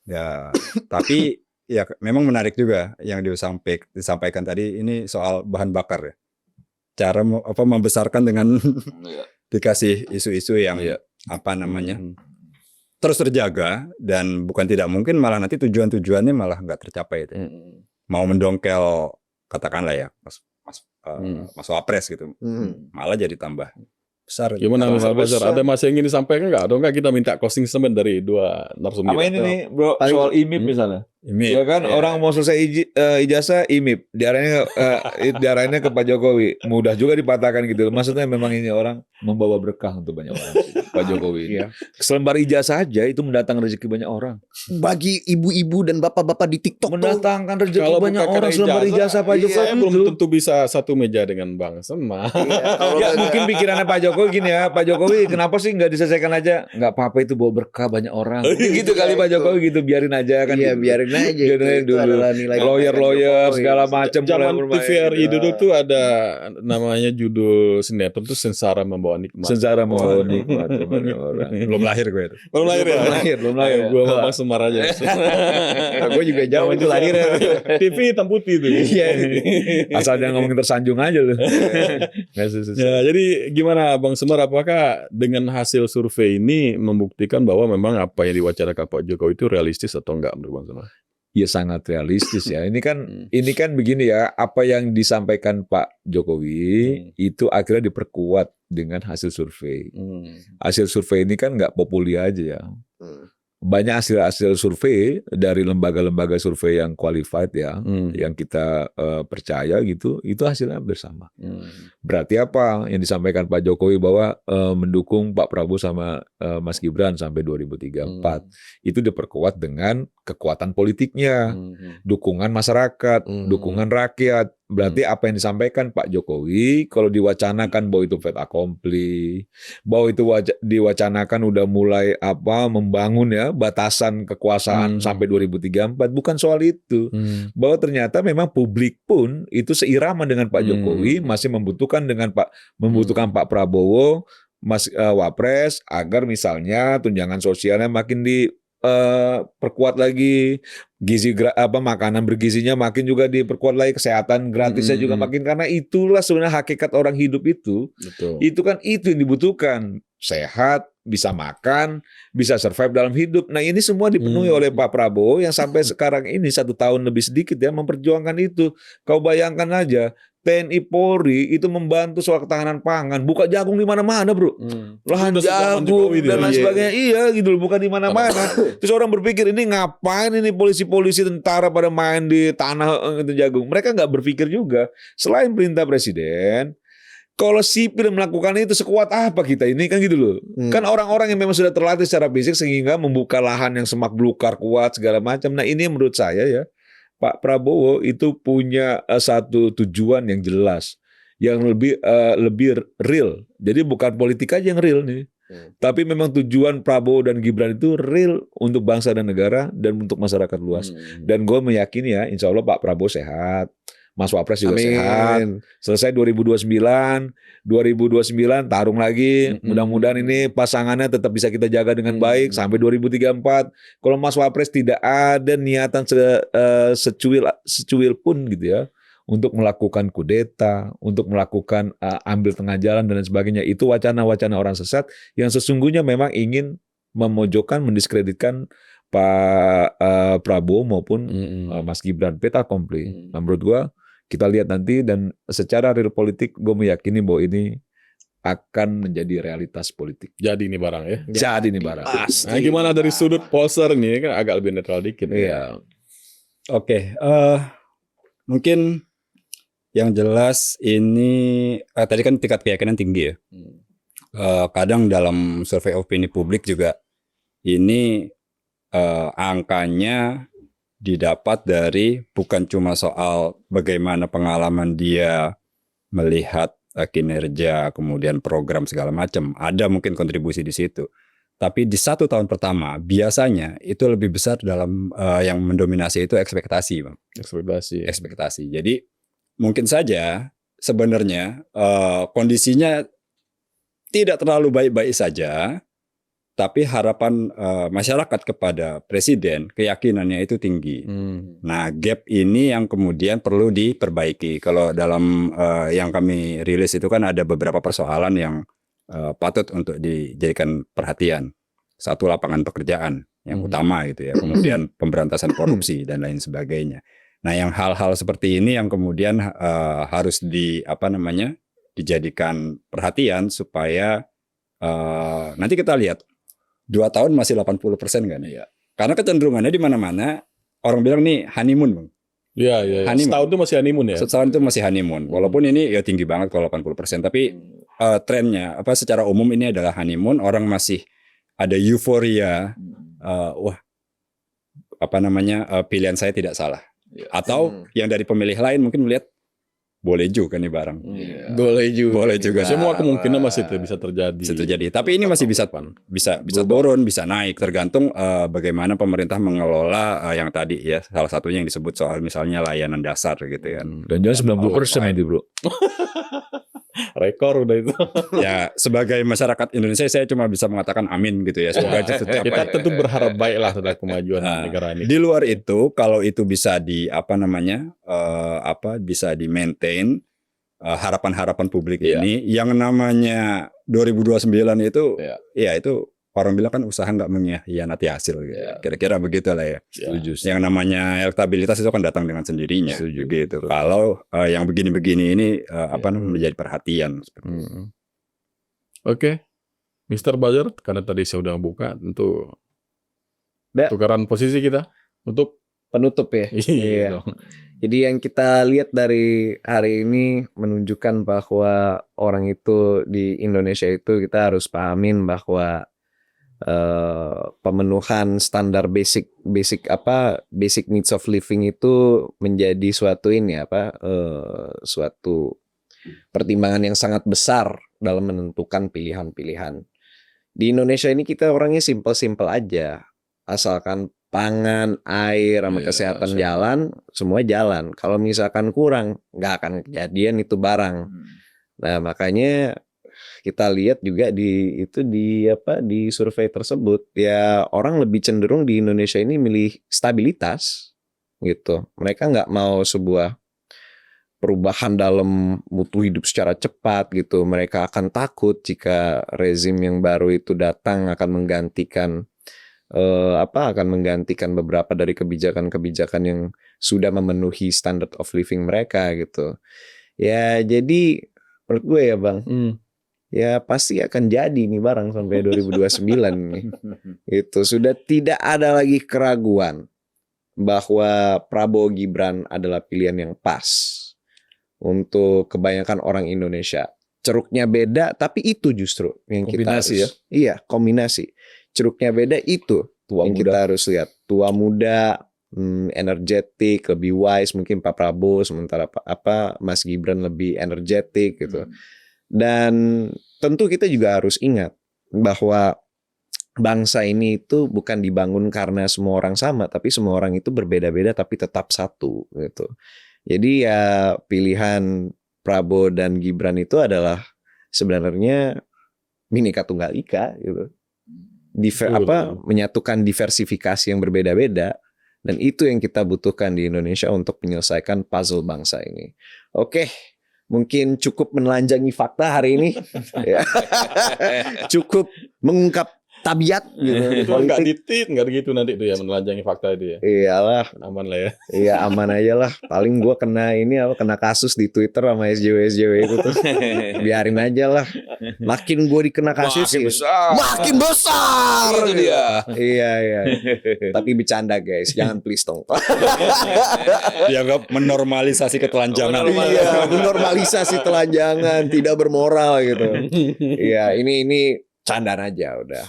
Ya, tapi ya memang menarik juga yang disampaikan tadi ini soal bahan bakar ya. Cara membesarkan dengan Iya. dikasih isu-isu yang Iya. apa namanya Hmm. terus terjaga, dan bukan tidak mungkin malah nanti tujuannya malah nggak tercapai itu. Mau mendongkel katakanlah ya Mas Wapres gitu, malah jadi tambah besar. Gimana Mas Albazar? Ada masih yang ingin disampaikan nggak? Atau nggak kita minta closing statement dari dua narasumber? Apa ini nih bro, soal IMIP misalnya? Ini Ya kan orang mau selesai ijazah IMIP diarahinnya ke Pak Jokowi, mudah juga dipatahkan gitu. Maksudnya memang ini orang membawa berkah untuk banyak orang. Pak Jokowi ini. Selembar ijazah aja itu mendatangkan rezeki banyak orang. Bagi ibu-ibu dan bapak-bapak di TikTok tuh, Mendatangkan rezeki Kalau banyak bukan orang karena selembar ijazah Pak iya, Jokowi saya belum itu. tentu bisa satu meja dengan Bang Sema. kalau Ya kagak- mungkin pikirannya Pak Jokowi gini ya, Pak Jokowi kenapa sih nggak diselesaikan aja? Nggak apa-apa itu bawa berkah banyak orang. Gitu kali Pak Jokowi gitu, biarin aja kan. iya gitu. biarin aja. Biarin aja Itu dulu. adalah nilai Lawyer segala macam mulai Zaman bermain. TVRI gitu. dulu tuh ada namanya judul sinetron tuh Sengsara Membawa Nikmat. Secara mau nikmat banyak orang. belum lahir gue itu. Belum lahir ya? Belum lahir. Gue sama Bang Semar aja. Gue juga jauh itu lahir. TV hitam putih tuh. Iya. Asal jangan ngomongin tersanjung aja lu. Nggak susah. Ya, jadi gimana Bang Semar, apakah dengan hasil survei ini membuktikan bahwa memang apa yang diwacanakan Pak Jokowi itu realistis atau enggak menurut Bang Semar? Ya sangat realistis ya. Ini kan begini ya, apa yang disampaikan Pak Jokowi itu akhirnya diperkuat dengan hasil survei. Hasil survei ini kan nggak populi aja ya. Banyak hasil survei dari lembaga-lembaga survei yang qualified ya, yang kita percaya gitu, itu hasilnya bersama. Berarti apa yang disampaikan Pak Jokowi bahwa mendukung Pak Prabowo sama Mas Gibran sampai 2034 itu diperkuat dengan kekuatan politiknya, dukungan masyarakat, dukungan rakyat. Berarti apa yang disampaikan Pak Jokowi kalau diwacanakan bahwa itu fait accompli, bahwa itu diwacanakan udah mulai membangun ya batasan kekuasaan sampai 2034, bukan soal itu. Bahwa ternyata memang publik pun itu seirama dengan Pak Jokowi, masih membutuhkan Pak Prabowo, Mas Wapres, agar misalnya tunjangan sosialnya makin perkuat lagi, makanan bergizinya makin juga diperkuat lagi, kesehatan gratisnya juga makin, karena itulah sebenarnya hakikat orang hidup itu. Betul. Itu kan itu yang dibutuhkan, sehat, bisa makan, bisa survive dalam hidup. Nah ini semua dipenuhi oleh Pak Prabowo yang sampai sekarang ini 1 tahun lebih sedikit ya memperjuangkan itu. Kau bayangkan aja, TNI Polri itu membantu soal ketahanan pangan, buka jagung di mana-mana bro, lahan Udah sejak jagung Jokowi dan lain dia. sebagainya, iya gitu loh, bukan di mana-mana. Terus orang berpikir ini ngapain ini polisi-polisi tentara pada main di tanah itu jagung. Mereka nggak berpikir juga, selain perintah presiden, kalau sipil melakukan itu sekuat apa kita ini kan gitu loh. Kan orang-orang yang memang sudah terlatih secara fisik sehingga membuka lahan yang semak belukar kuat segala macam. Nah ini menurut saya ya, Pak Prabowo itu punya satu tujuan yang jelas, yang lebih real. Jadi bukan politik aja yang real nih, tapi memang tujuan Prabowo dan Gibran itu real untuk bangsa dan negara dan untuk masyarakat luas. Dan gue meyakini ya, insya Allah Pak Prabowo sehat, Mas Wapres juga sehat. Selesai 2029 tarung lagi. Mudah-mudahan ini pasangannya tetap bisa kita jaga dengan baik sampai 2034. Kalau Mas Wapres tidak ada niatan secuil pun gitu ya untuk melakukan kudeta, untuk melakukan ambil tengah jalan dan lain sebagainya, itu wacana-wacana orang sesat yang sesungguhnya memang ingin memojokkan, mendiskreditkan Pak Prabowo maupun Mas Gibran, fait accompli. Nah, menurut gua kita lihat nanti, dan secara real politik gue meyakini bahwa ini akan menjadi realitas politik. Jadi ini barang ya. Jadi ini barang. Nah, gimana dari sudut polser nih, kan agak lebih netral dikit. Iya. Oke, mungkin yang jelas ini tadi kan tingkat keyakinan tinggi ya. Kadang dalam survei opini publik juga ini angkanya didapat dari bukan cuma soal bagaimana pengalaman dia melihat kinerja, kemudian program segala macam, ada mungkin kontribusi di situ. Tapi di 1 tahun pertama biasanya itu lebih besar dalam yang mendominasi itu ekspektasi, Bang. Ekspektasi. Jadi mungkin saja sebenarnya kondisinya tidak terlalu baik-baik saja, tapi harapan masyarakat kepada presiden keyakinannya itu tinggi. Nah, gap ini yang kemudian perlu diperbaiki. Kalau dalam yang kami rilis itu kan ada beberapa persoalan yang patut untuk dijadikan perhatian. Satu, lapangan pekerjaan yang utama gitu ya. Kemudian pemberantasan korupsi dan lain sebagainya. Nah, yang hal-hal seperti ini yang kemudian harus dijadikan perhatian supaya nanti kita lihat 2 tahun masih 80% kan ya. Karena kecenderungannya di mana-mana orang bilang nih honeymoon, Bang. Iya. Setahun itu masih honeymoon ya. Setahun itu masih honeymoon. Walaupun ini ya tinggi banget kalau 80%, tapi trennya secara umum ini adalah honeymoon, orang masih ada euforia. Pilihan saya tidak salah. Atau yang dari pemilih lain mungkin melihat boleh juga nih barang. Boleh juga. Semua kemungkinan masih bisa terjadi. Tapi ini masih bisa turun, bisa naik, tergantung bagaimana pemerintah mengelola yang tadi ya, salah satunya yang disebut soal misalnya layanan dasar gitu ya. Dan jangan 90% itu, Bro. Rekor udah itu. Ya, sebagai masyarakat Indonesia saya cuma bisa mengatakan amin gitu ya. Semoga kita tentu berharap baiklah terhadap kemajuan negara ini. Di luar itu, kalau itu bisa bisa di maintain harapan-harapan publik ini, yang namanya 2029 itu, ya itu orang bilang kan usaha nggak mengkhianati hasil. Gitu. Kira-kira begitulah ya. Yang namanya elektabilitas itu kan datang dengan sendirinya. Gitu. Kalau yang begini-begini ini menjadi perhatian. Oke. Mr. Buzzer, karena tadi saya udah buka, tentu tukaran posisi kita untuk penutup ya. Iya. Jadi yang kita lihat dari hari ini menunjukkan bahwa orang itu di Indonesia itu kita harus pahamin bahwa pemenuhan standar basic needs of living itu menjadi suatu suatu pertimbangan yang sangat besar dalam menentukan pilihan-pilihan. Di Indonesia ini kita orangnya simple-simple aja, asalkan pangan, air, sama kesehatan jalan, semua jalan. Kalau misalkan kurang, nggak akan kejadian itu barang. Nah, makanya kita lihat juga di survei tersebut ya, orang lebih cenderung di Indonesia ini milih stabilitas gitu. Mereka nggak mau sebuah perubahan dalam mutu hidup secara cepat gitu. Mereka akan takut jika rezim yang baru itu datang akan menggantikan beberapa dari kebijakan-kebijakan yang sudah memenuhi standard of living mereka gitu. Ya, jadi menurut gue ya, Bang, ya pasti akan jadi nih barang sampai 2029 nih. Itu sudah tidak ada lagi keraguan bahwa Prabowo Gibran adalah pilihan yang pas untuk kebanyakan orang Indonesia. Ceruknya beda, tapi itu justru yang kombinasi kita harus, iya, kombinasi. Ceruknya beda itu yang kita harus lihat. Tua muda, energetik, lebih wise mungkin Pak Prabowo, sementara Mas Gibran lebih energetik gitu. Dan tentu kita juga harus ingat bahwa bangsa ini itu bukan dibangun karena semua orang sama, tapi semua orang itu berbeda-beda tapi tetap satu gitu. Jadi ya pilihan Prabowo dan Gibran itu adalah sebenarnya Bhinneka Tunggal Ika gitu. Menyatukan diversifikasi yang berbeda-beda, dan itu yang kita butuhkan di Indonesia untuk menyelesaikan puzzle bangsa ini. Oke. Mungkin cukup menelanjangi fakta hari ini. Cukup mengungkap tabiat gitu. Itu enggak enggak gitu nanti itu ya, menelanjangi fakta itu ya. Iyalah, aman lah ya. Iya, aman aja lah. Paling gue kena kasus di Twitter sama SJW itu tuh. Biarin aja lah. Makin gue dikena kasus makin besar. Itu dia. Iya. Tapi bercanda guys, jangan please dong. Dianggap menormalisasi ketelanjangan. Iya, menormalisasi telanjangan, tidak bermoral gitu. Iya, ini candaan aja udah.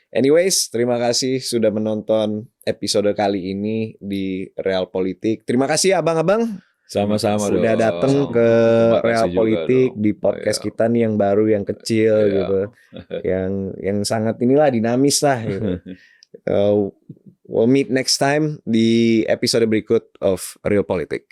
Anyways, terima kasih sudah menonton episode kali ini di Real Politik. Terima kasih abang-abang. Sama-sama Sudah dong. datang ke Terima kasih Real juga Politik dong. di podcast Iya. kita nih yang baru, yang kecil Iya. gitu, yang sangat inilah dinamis lah gitu. We'll meet next time di episode berikut of Real Politik.